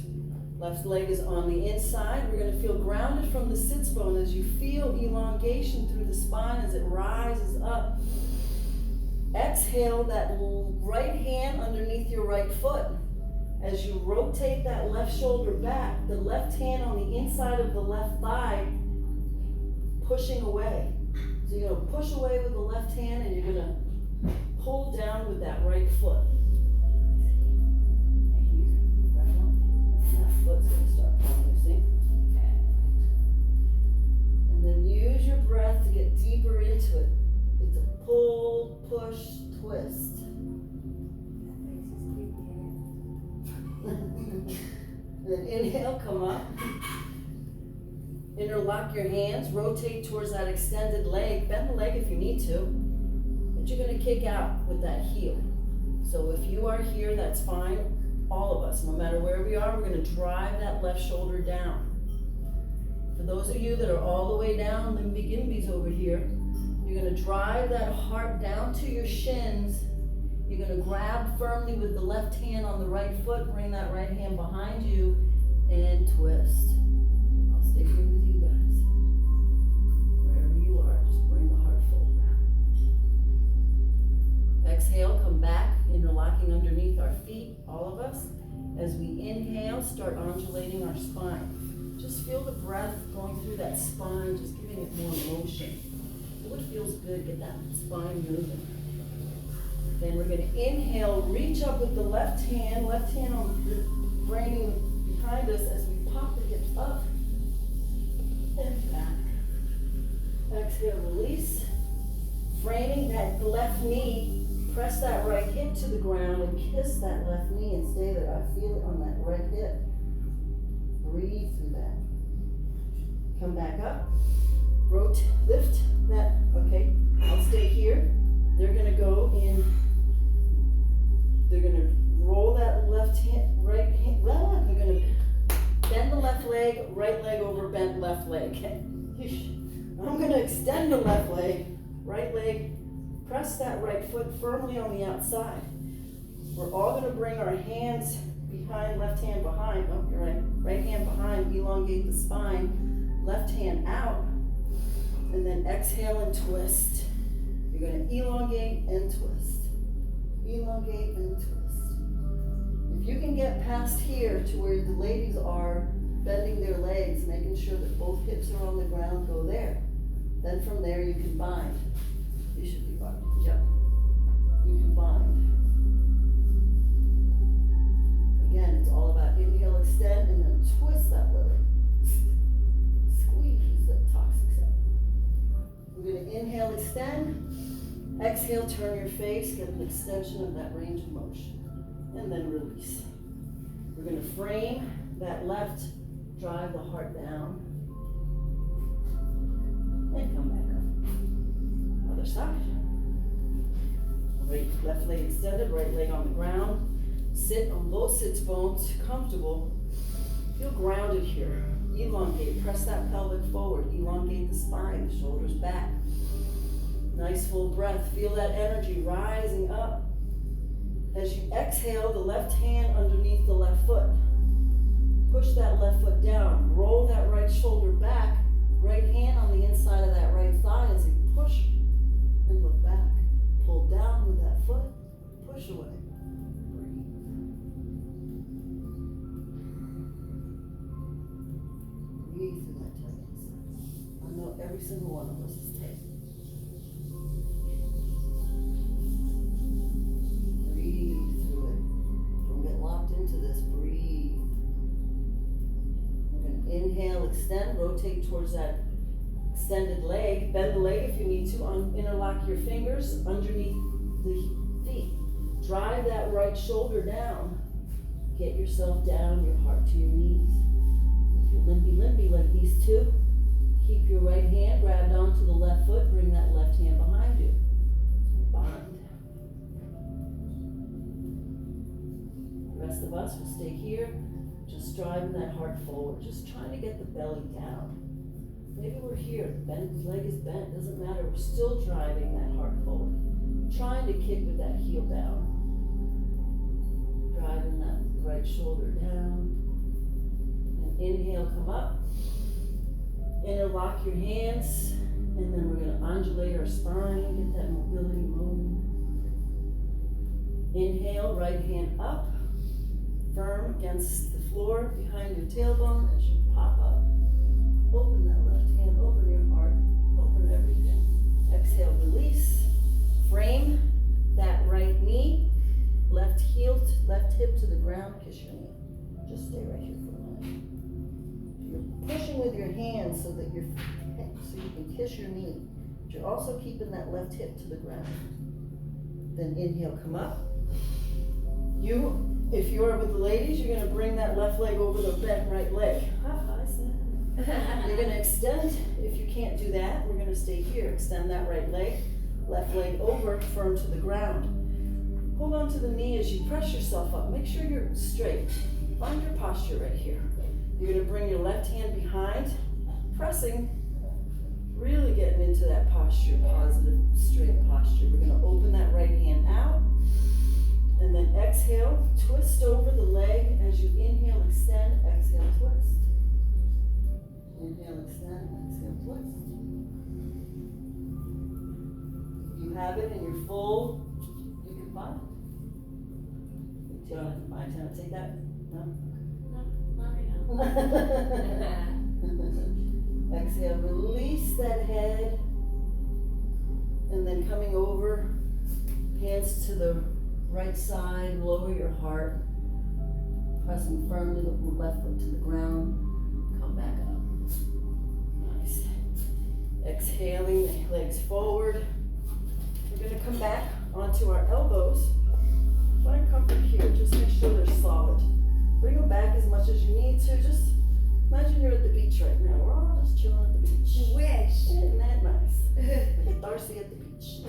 Left leg is on the inside. We're gonna feel grounded from the sits bone as you feel elongation through the spine as it rises up. Exhale that right hand underneath your right foot. As you rotate that left shoulder back, the left hand on the inside of the left thigh, pushing away. So you're gonna push away with the left hand and you're gonna pull down with that right foot. That foot's gonna start pulling, you see? And then use your breath to get deeper into it. It's a pull, push, twist. Then inhale, come up. Interlock your hands, rotate towards that extended leg. Bend the leg if you need to, but you're gonna kick out with that heel. So if you are here, that's fine. All of us, no matter where we are, we're gonna drive that left shoulder down. For those of you that are all the way down, limby gimbies over here, you're gonna drive that heart down to your shins. You're gonna grab firmly with the left hand on the right foot, bring that right hand behind you, and twist. I'll stay here with you guys. Wherever you are, just bring the heart forward. Exhale, come back, interlocking underneath our feet, all of us. As we inhale, start undulating our spine. Just feel the breath going through that spine, just giving it more motion. What feels good, get that spine moving. Then we're gonna inhale, reach up with the left hand on the brain behind us as we pop the hips up and back. Exhale, release. Framing that left knee, press that right hip to the ground and kiss that left knee and stay there. I feel it on that right hip. Breathe through that. Come back up. Lift that, okay, I'll stay here. They're gonna go in, they're gonna roll that left hand, right hand, well, they're gonna bend the left leg, right leg over bent left leg. I'm gonna extend the left leg, right leg, press that right foot firmly on the outside. We're all gonna bring our hands behind, left hand behind, oh, you're right, right hand behind, elongate the spine, left hand out, and then exhale and twist. You're gonna elongate and twist. Elongate and twist. If you can get past here to where the ladies are bending their legs, making sure that both hips are on the ground, go there. Then from there you can bind. You should be binding, yep. You can bind. Again, it's all about inhale, extend, and then twist that leg. Squeeze that toxic stuff. We're gonna inhale, extend. Exhale, turn your face, get an extension of that range of motion. And then release. We're gonna frame that left, drive the heart down. And come back up. Other side. Right, left leg extended, right leg on the ground. Sit on both sits bones, comfortable. Feel grounded here. Elongate, press that pelvic forward. Elongate the spine, the shoulders back. Nice full breath. Feel that energy rising up. As you exhale, the left hand underneath the left foot. Push that left foot down. Roll that right shoulder back. Right hand on the inside of that right thigh as you push and look back. Pull down with that foot. Push away. Breathe through that tightness. I know every single one of us is tight. Breathe through it. Don't get locked into this. Breathe. We're going to inhale, extend, rotate towards that extended leg. Bend the leg if you need to. Interlock your fingers underneath the feet. Drive that right shoulder down. Get yourself down, your heart to your knees. If you're limpy like these two, keep your right hand grabbed onto the left foot. Bring that left hand behind you. Bind. The rest of us will stay here. Just driving that heart forward, just trying to get the belly down. Maybe we're here, bent, leg is bent, doesn't matter, we're still driving that heart forward. Trying to kick with that heel down. Driving that right shoulder down. And inhale, come up. Interlock your hands, and then we're going to undulate our spine, get that mobility moving. Inhale, right hand up, firm against the floor behind your tailbone as you pop up. Open that left hand, open your heart, open everything. Exhale, release. Frame that right knee, left heel, left hip to the ground, kiss your knee. Just stay right here for a minute. You're pushing with your hands so that you can kiss your knee. But you're also keeping that left hip to the ground. Then inhale, come up. If you are with the ladies, you're going to bring that left leg over the bent right leg. You're going to extend. If you can't do that, we're going to stay here. Extend that right leg. Left leg over, firm to the ground. Hold on to the knee as you press yourself up. Make sure you're straight. Find your posture right here. You're going to bring your left hand behind, pressing, really getting into that posture, positive, straight posture. We're going to open that right hand out, and then exhale, twist over the leg as you inhale, extend, exhale, twist. Inhale, extend, exhale, twist. You have it and you're full, you can find it. You don't have to find time to take that? No? No, not right now. Exhale, release that head. And then coming over, hands to the right side, lower your heart. Pressing firmly the left foot to the ground. Come back up. Nice. Exhaling, the legs forward. We're going to come back onto our elbows. Find comfort here. Just make sure they're solid. Bring them back as much as you need to. Just imagine you're at the beach right now. We're all just chilling at the beach. You wish. Isn't that nice? Look at Darcy at the beach.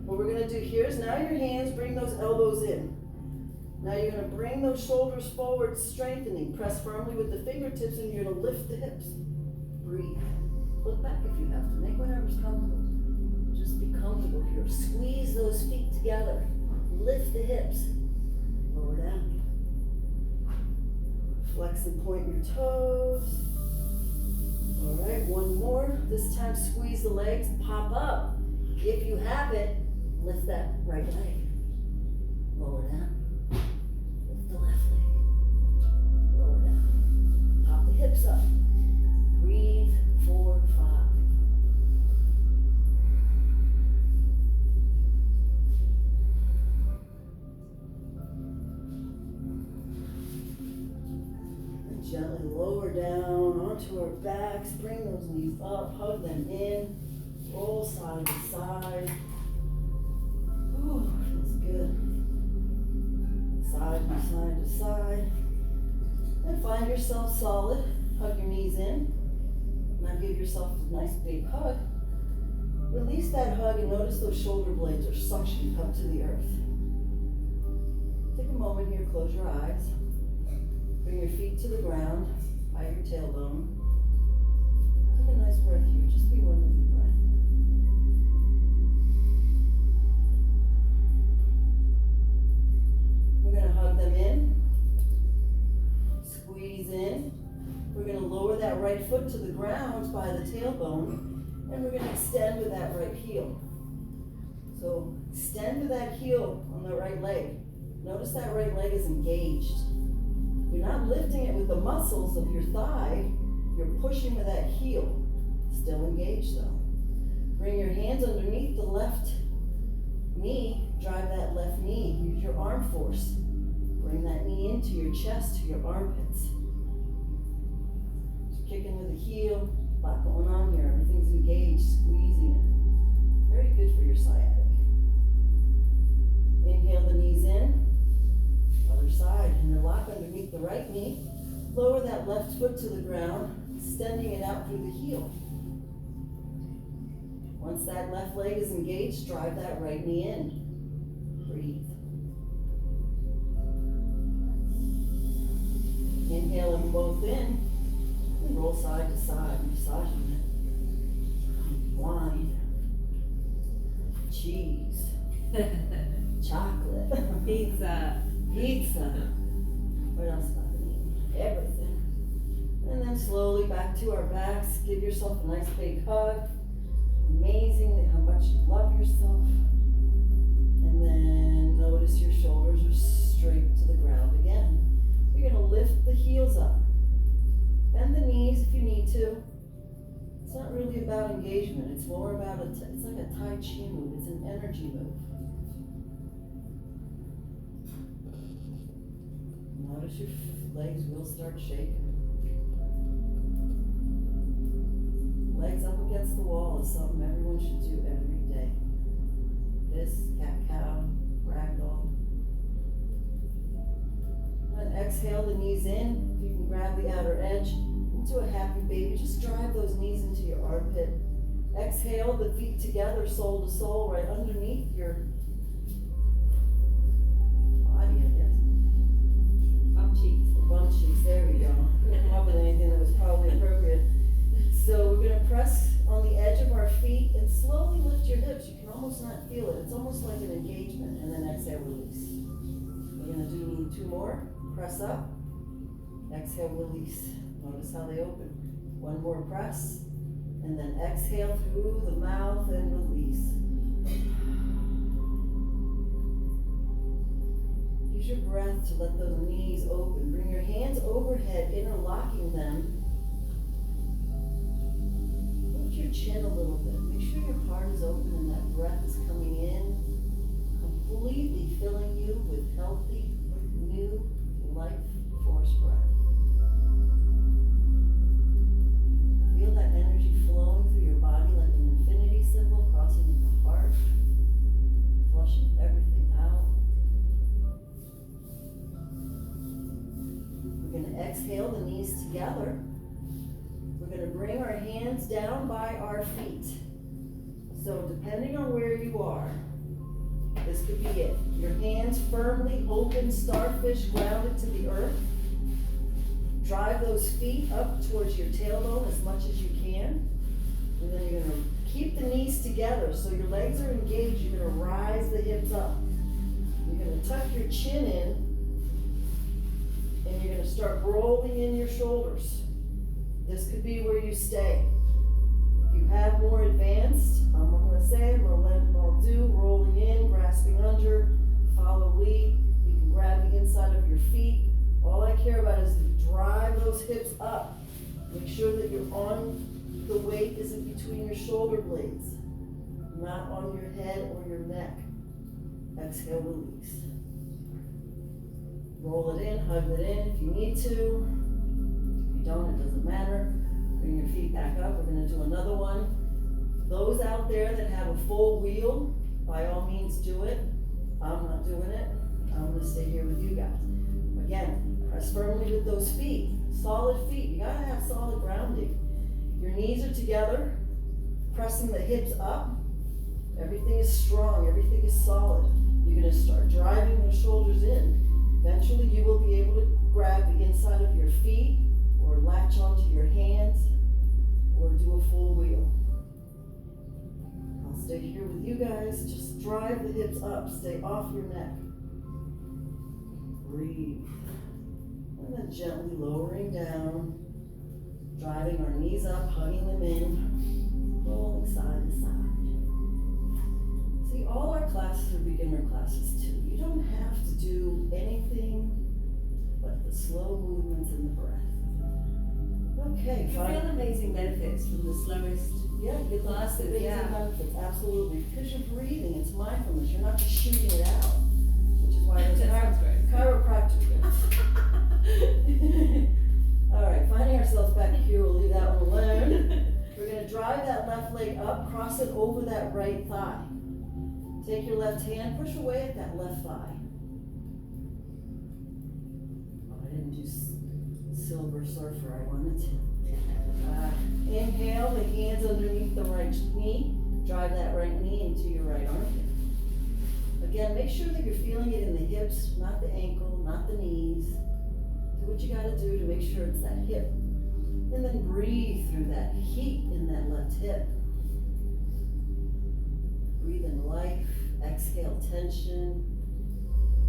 What we're going to do here is now your hands, bring those elbows in. Now you're going to bring those shoulders forward, strengthening. Press firmly with the fingertips and you're going to lift the hips. Breathe. Look back if you have to. Make whatever's comfortable. Just be comfortable here. Squeeze those feet together. Lift the hips. Lower down. Flex and point your toes. All right, one more. This time squeeze the legs, pop up. If you have it, lift that right leg. Lower down. Lift the left leg. Lower down. Pop the hips up. Breathe. 4, 5. Gently lower down onto our backs, bring those knees up, hug them in, roll side to side. Ooh, feels good. Side to side to side. And find yourself solid. Hug your knees in. Now give yourself a nice big hug. Release that hug and notice those shoulder blades are suctioning up to the earth. Take a moment here, close your eyes. Bring your feet to the ground by your tailbone. Take a nice breath here. Just be one with your breath. We're going to hug them in. Squeeze in. We're going to lower that right foot to the ground by the tailbone. And we're going to extend with that right heel. So extend with that heel on the right leg. Notice that right leg is engaged. You're not lifting it with the muscles of your thigh. You're pushing with that heel. Still engaged though. Bring your hands underneath the left knee. Drive that left knee. Use your arm force. Bring that knee into your chest, to your armpits. Just kicking with the heel. A lot going on here. Everything's engaged. Squeezing it. Very good for your sciatic. Inhale the knees in. Other side, interlock underneath the right knee. Lower that left foot to the ground, extending it out through the heel. Once that left leg is engaged, drive that right knee in. Breathe. Inhale them both in. And roll side to side, massaging it. Wine. Cheese. Chocolate. Pizza. Pizza. What else have I eaten? Everything. And then slowly back to our backs. Give yourself a nice big hug. Amazing how much you love yourself. And then notice your shoulders are straight to the ground again. You're going to lift the heels up. Bend the knees if you need to. It's not really about engagement. It's more about, it's like a Tai Chi move. It's an energy move. Notice your legs will start shaking. Legs up against the wall is something everyone should do every day. This, cat-cow, ragdoll. And exhale the knees in. You can grab the outer edge into a happy baby. Just drive those knees into your armpit. Exhale the feet together, sole to sole, right underneath your body, I guess. Bum cheeks. Bum cheeks, there we go. Couldn't come up with anything that was probably appropriate. So we're going to press on the edge of our feet and slowly lift your hips. You can almost not feel it. It's almost like an engagement. And then exhale, release. We're going to do 2 more. Press up. Exhale, release. Notice how they open. 1 more press. And then exhale through the mouth and release. Use your breath to let those knees open. Bring your hands overhead, interlocking them. Your chin a little bit. Make sure your heart is open and that breath is coming in, completely filling you with healthy, new, life force breath. Feel that energy flowing through your body like an infinity symbol crossing the heart, flushing everything out. We're going to exhale the knees together. We're going to bring our hands down by our feet. So depending on where you are, this could be it. Your hands firmly open, starfish, grounded to the earth. Drive those feet up towards your tailbone as much as you can. And then you're going to keep the knees together so your legs are engaged. You're going to rise the hips up. You're going to tuck your chin in. And you're going to start rolling in your shoulders. This could be where you stay. If you have more advanced, I'm going to say, I'm going to let them all do, rolling in, grasping under, follow lead. You can grab the inside of your feet. All I care about is to drive those hips up. Make sure that you're on, the weight isn't between your shoulder blades, not on your head or your neck. Exhale, release. Roll it in, hug it in if you need to. Don't, it doesn't matter. Bring your feet back up. We're going to do another one. Those out there that have a full wheel, by all means do it. I'm not doing it. I'm going to stay here with you guys. Again, press firmly with those feet. Solid feet. You got to have solid grounding. Your knees are together, pressing the hips up. Everything is strong. Everything is solid. You're going to start driving those shoulders in. Eventually, you will be able to grab the inside of your feet, or latch onto your hands, or do a full wheel. I'll stay here with you guys. Just drive the hips up. Stay off your neck. Breathe. And then gently lowering down, driving our knees up, hugging them in, rolling side to side. See, all our classes are beginner classes too. You don't have to do anything but the slow movements and the breath. Okay, You fine. feel amazing benefits from the slowest classes. Amazing Yeah. benefits, absolutely. Because you're breathing, it's mindfulness. You're not just shooting it out, which is why there's That sounds great. chiropractic. All right, finding ourselves back here, we'll leave that one alone. We're going to drive that left leg up, cross it over that right thigh. Take your left hand, push away at that left thigh. Oh, I didn't do Silver Surfer, I wanted to. Inhale, the hands underneath the right knee. Drive that right knee into your right armpit. Again, make sure that you're feeling it in the hips, not the ankle, not the knees. Do what you gotta do to make make sure it's that hip. And then breathe through that heat in that left hip. Breathe in life, exhale tension,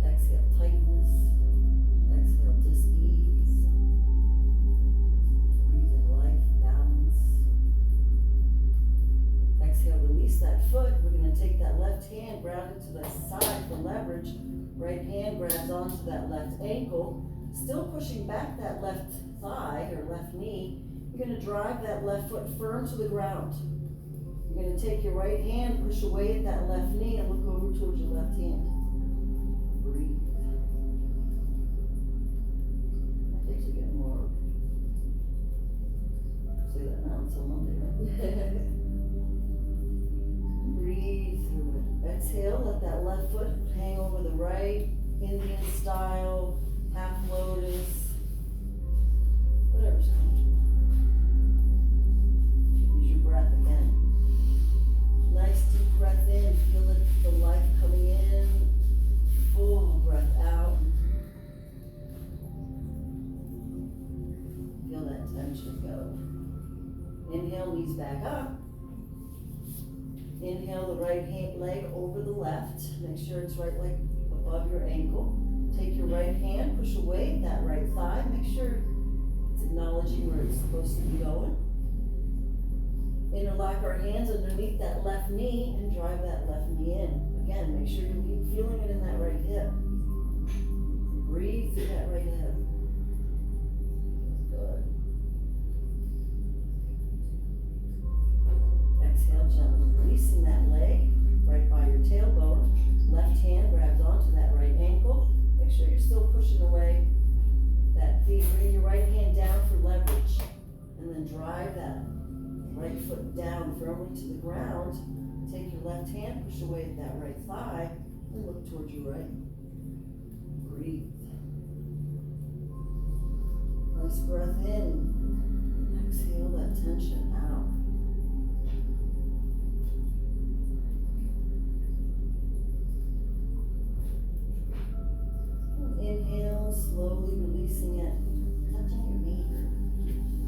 exhale tightness, exhale dis-ease. Breathe in life, balance. Exhale, release that foot. We're going to take that left hand, ground it to the side for leverage. Right hand grabs onto that left ankle, still pushing back that left thigh or left knee. You're going to drive that left foot firm to the ground. You're going to take your right hand, push away at that left knee, and look over towards your left hand. Breathe. I think you get more. Say that now until Monday, right? Breathe through it. Exhale, let that left foot hang over the right, Indian style, half lotus, whatever's comfortable. Use your breath again. Nice deep breath in, feel the life coming in, full breath out. Feel that tension go. Inhale, knees back up. Inhale the right leg over the left. Make sure it's right leg above your ankle. Take your right hand, push away that right thigh. Make sure it's acknowledging where it's supposed to be going. Interlock our hands underneath that left knee and drive that left knee in. Again, make sure you're feeling it in that right hip. Breathe through that right hip. Good. Exhale gently, releasing that leg right by your tailbone. Left hand grabs onto that right ankle. Make sure you're still pushing away that feet. Bring your right hand down for leverage. And then drive that right foot down firmly to the ground. Take your left hand, push away at that right thigh, and look towards your right. Breathe. Nice breath in. Exhale that tension out. Inhale, slowly releasing it, touching your knee.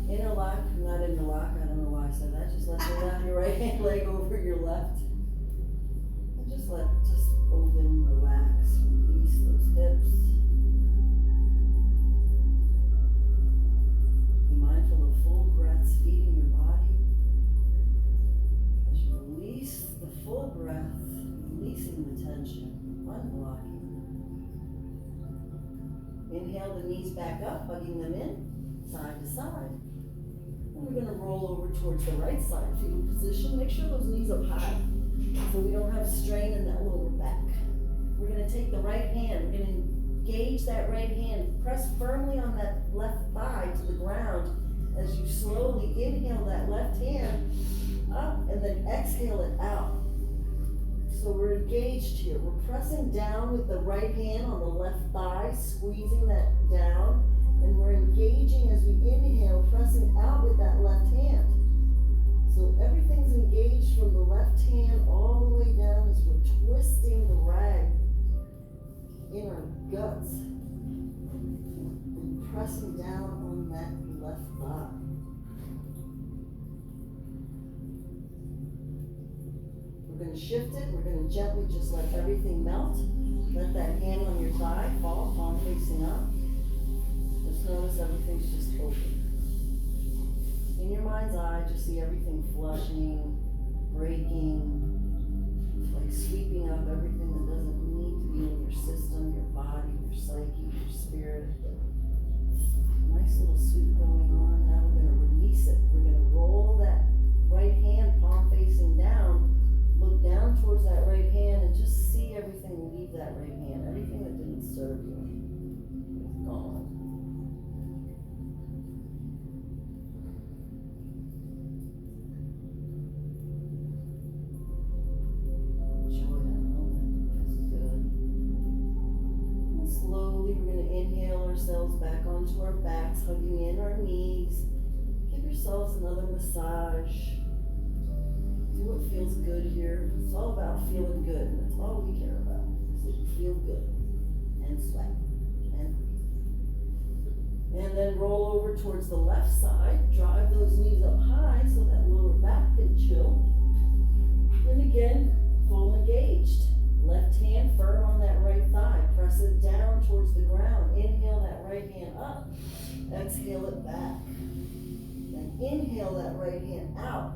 Interlock, not interlock, I don't know why I said that. Just let go down your right hand leg over your left. And just open, relax, release those hips. Be mindful of full breaths feeding your body. As you release the full breath, releasing the tension, unblocking. Inhale the knees back up, hugging them in, side to side. And we're going to roll over towards the right side, fetal position. Make sure those knees up high so we don't have strain in that lower back. We're going to take the right hand, we're going to engage that right hand, press firmly on that left thigh to the ground as you slowly inhale that left hand up and then exhale it out. So we're engaged here. We're pressing down with the right hand on the left thigh, squeezing that down, and we're engaging as we inhale, pressing out with that left hand. So everything's engaged from the left hand all the way down as we're twisting the rag in our guts and pressing down on that left thigh. We're going to shift it. We're going to gently just let everything melt. Let that hand on your thigh fall, palm facing up. Just notice everything's just open. In your mind's eye, just see everything flushing, breaking, like sweeping up everything that doesn't need to be in your system, your body, your psyche, your spirit. Nice little sweep going on. Now we're going to release it. We're going to roll that right hand, palm facing down. Look down towards that right hand and just see everything leave that right hand. Everything that didn't serve you is gone. Enjoy that moment. Feels good. And slowly we're going to inhale ourselves back onto our backs, hugging in our knees. Give yourselves another massage. Do what feels good here. It's all about feeling good, and that's all we care about. So feel good and sweat and breathe. And then roll over towards the left side. Drive those knees up high so that lower back can chill. And again, full engaged. Left hand firm on that right thigh. Press it down towards the ground. Inhale that right hand up. Exhale it back. Then inhale that right hand out.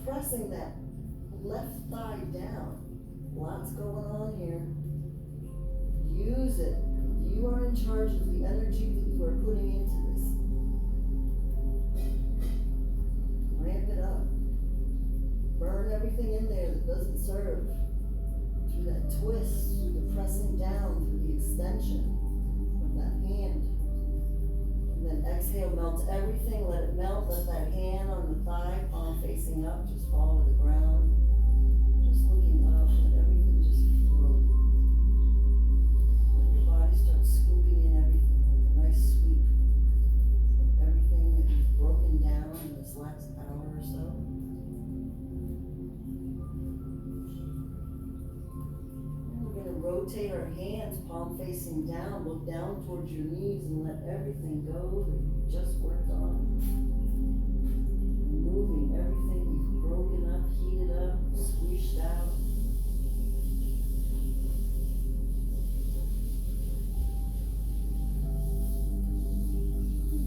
Pressing that left thigh down. Lots going on here. Use it. You are in charge of the energy that you are putting into this. Ramp it up. Burn everything in there that doesn't serve. Through that twist, through the pressing down, through the extension of that hand. And then exhale, melt everything, let it melt. Let that hand on the thigh, palm facing up, just fall to the ground. Just looking up, let everything just float. Let your body start scooping in everything like a nice sweep of everything that you've broken down in this last hour or so. Rotate our hands, palm facing down, look down towards your knees and let everything go that you just worked on. Removing everything you've broken up, heated up, squished out.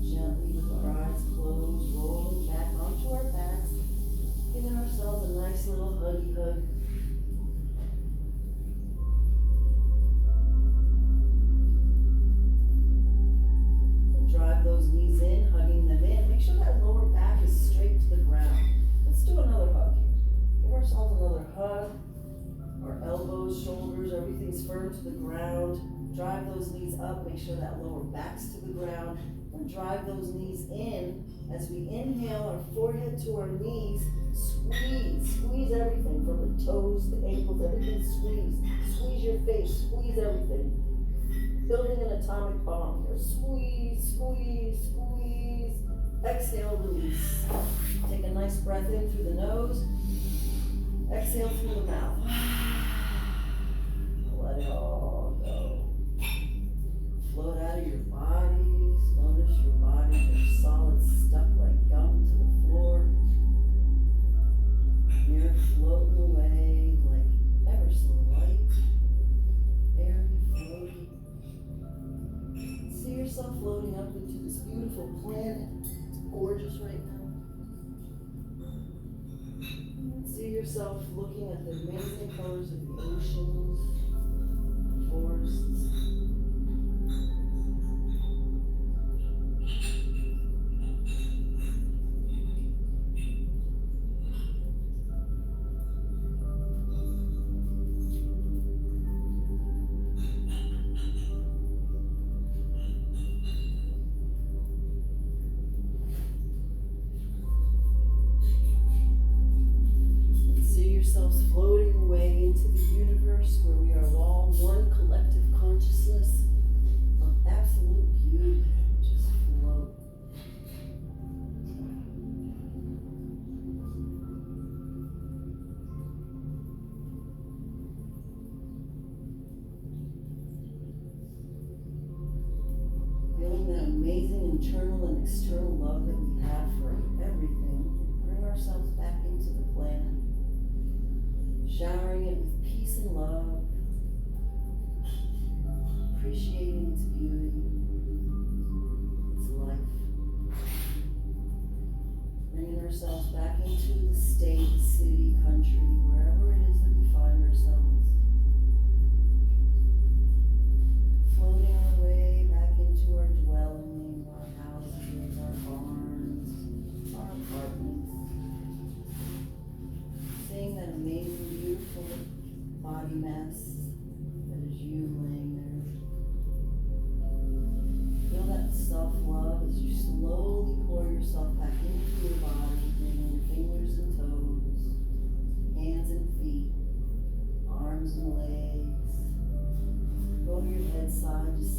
Gently with our eyes closed, rolling back onto our backs, giving ourselves a nice little huggy hug. Drive those knees in, hugging them in. Make sure that lower back is straight to the ground. Let's do another hug here. Give ourselves another hug. Our elbows, shoulders, everything's firm to the ground. Drive those knees up. Make sure that lower back's to the ground. And drive those knees in. As we inhale, our forehead to our knees. Squeeze. Squeeze everything from the toes, the ankles, everything squeeze. Squeeze your face. Squeeze everything. Building an atomic bomb here. Squeeze, squeeze, squeeze. Exhale, release. Take a nice breath in through the nose. Exhale through the mouth. Let it all go. Float out of your bodies. Notice your bodies are solid, stuck like gum to the floor. You're floating away like ever so light. Airy, floaty. See yourself floating up into this beautiful planet. It's gorgeous right now. See yourself looking at the amazing colors of the oceans, forests. Floating away into the universe where we are all one collective consciousness of absolute beauty. Just float. Feeling that amazing internal and external love that we have for everything. Bring ourselves back into the planet. Showering it with peace and love, appreciating its beauty, its life. Bringing ourselves back into the state, city, country, wherever it is that we find ourselves. Floating our way back into our dwelling, our houses, our barns, our apartments. Seeing that amazing, beautiful body mass that is you laying there. Feel that self-love as you slowly pour yourself back into your body, bringing your fingers and toes, hands and feet, arms and legs. Go to your bedside, just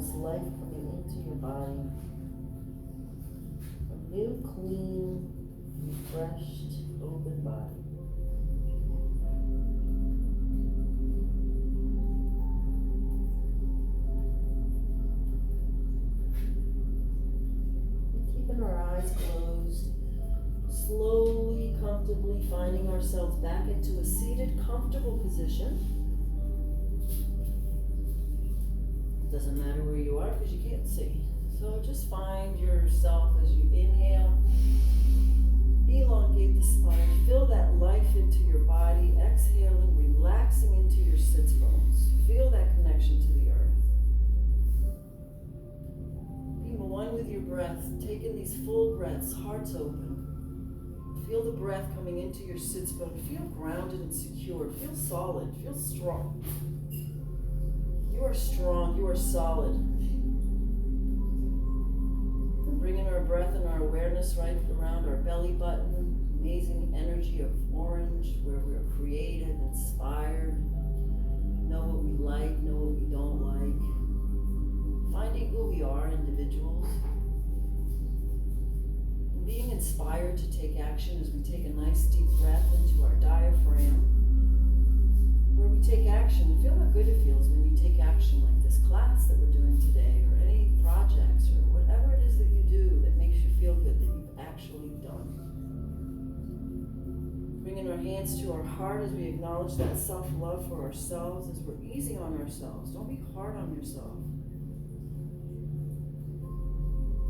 this life coming into your body. A new, clean, refreshed, open body. Keeping our eyes closed, slowly, comfortably finding ourselves back into a seated, comfortable position. It doesn't matter where you are because you can't see. So just find yourself as you inhale, elongate the spine, feel that life into your body, exhaling, relaxing into your sits bones. Feel that connection to the earth. Being one with your breath, taking these full breaths, hearts open. Feel the breath coming into your sits bone. Feel grounded and secure. Feel solid. Feel strong. You are strong. You are solid. We're bringing our breath and our awareness right around our belly button. Amazing energy of orange where we're creative, inspired. Know what we like, know what we don't like. Finding who we are, individuals. Being inspired to take action as we take a nice deep breath into our diaphragm, where we take action. Feel how good it feels when you take action like this class that we're doing today, or any projects, or whatever it is that you do that makes you feel good that you've actually done. Bringing our hands to our heart as we acknowledge that self-love for ourselves, as we're easy on ourselves. Don't be hard on yourself.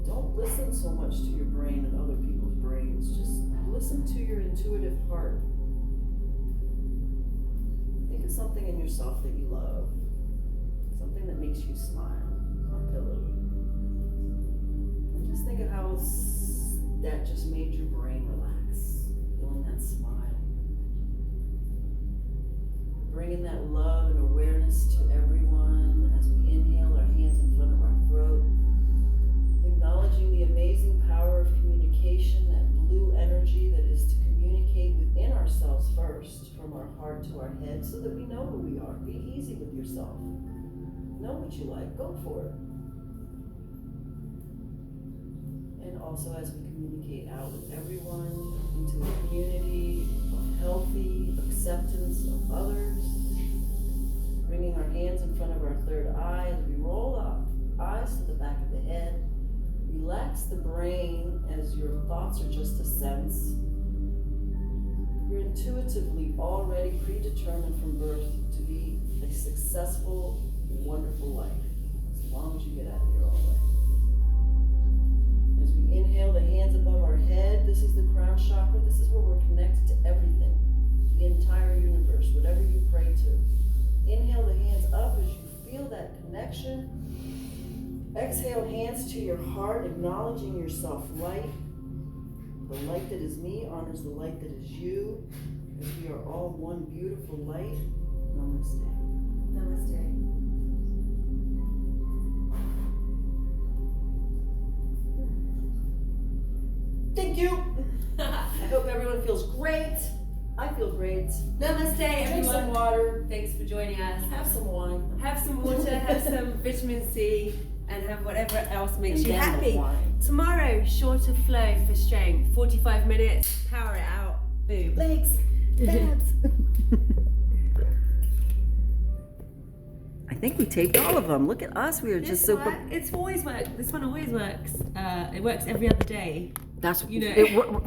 Don't listen so much to your brain and other people's brains. Just listen to your intuitive heart. Think of something in yourself that you love. Something that makes you smile on a pillow. And just think of how that just made your brain relax. Feeling that smile. Bringing that love and awareness to everyone as we inhale, our hands in front of our throat. Acknowledging the amazing power of communication, that blue energy that is to communicate within ourselves first, from our heart to our head, so that we know who we are. Be easy with yourself. Know what you like. Go for it. And also as we communicate out with everyone into a community of healthy acceptance of others, bringing our hands in front of our third eye as we roll up, eyes to the back of the head. Relax the brain as your thoughts are just a sense. You're intuitively already predetermined from birth to be a successful, wonderful life, as long as you get out of your own way. As we inhale, the hands above our head, this is the crown chakra. This is where we're connected to everything, the entire universe, whatever you pray to. Inhale the hands up as you feel that connection. Exhale, hands to your heart, acknowledging yourself light. The light that is me honors the light that is you, as we are all one beautiful light. Namaste. Namaste. Thank you. I hope everyone feels great. I feel great. Namaste, Drink everyone. some water. Thanks for joining us. Have some wine. Have some water, have some vitamin C, and have whatever else makes And you then the happy. wine. Tomorrow, shorter flow for strength. 45 minutes, power it out. Boom. Legs. Abs. I think we taped all of them. Look at us. We are just so. It's always worked. This one always works. It works every other day. That's You know. It,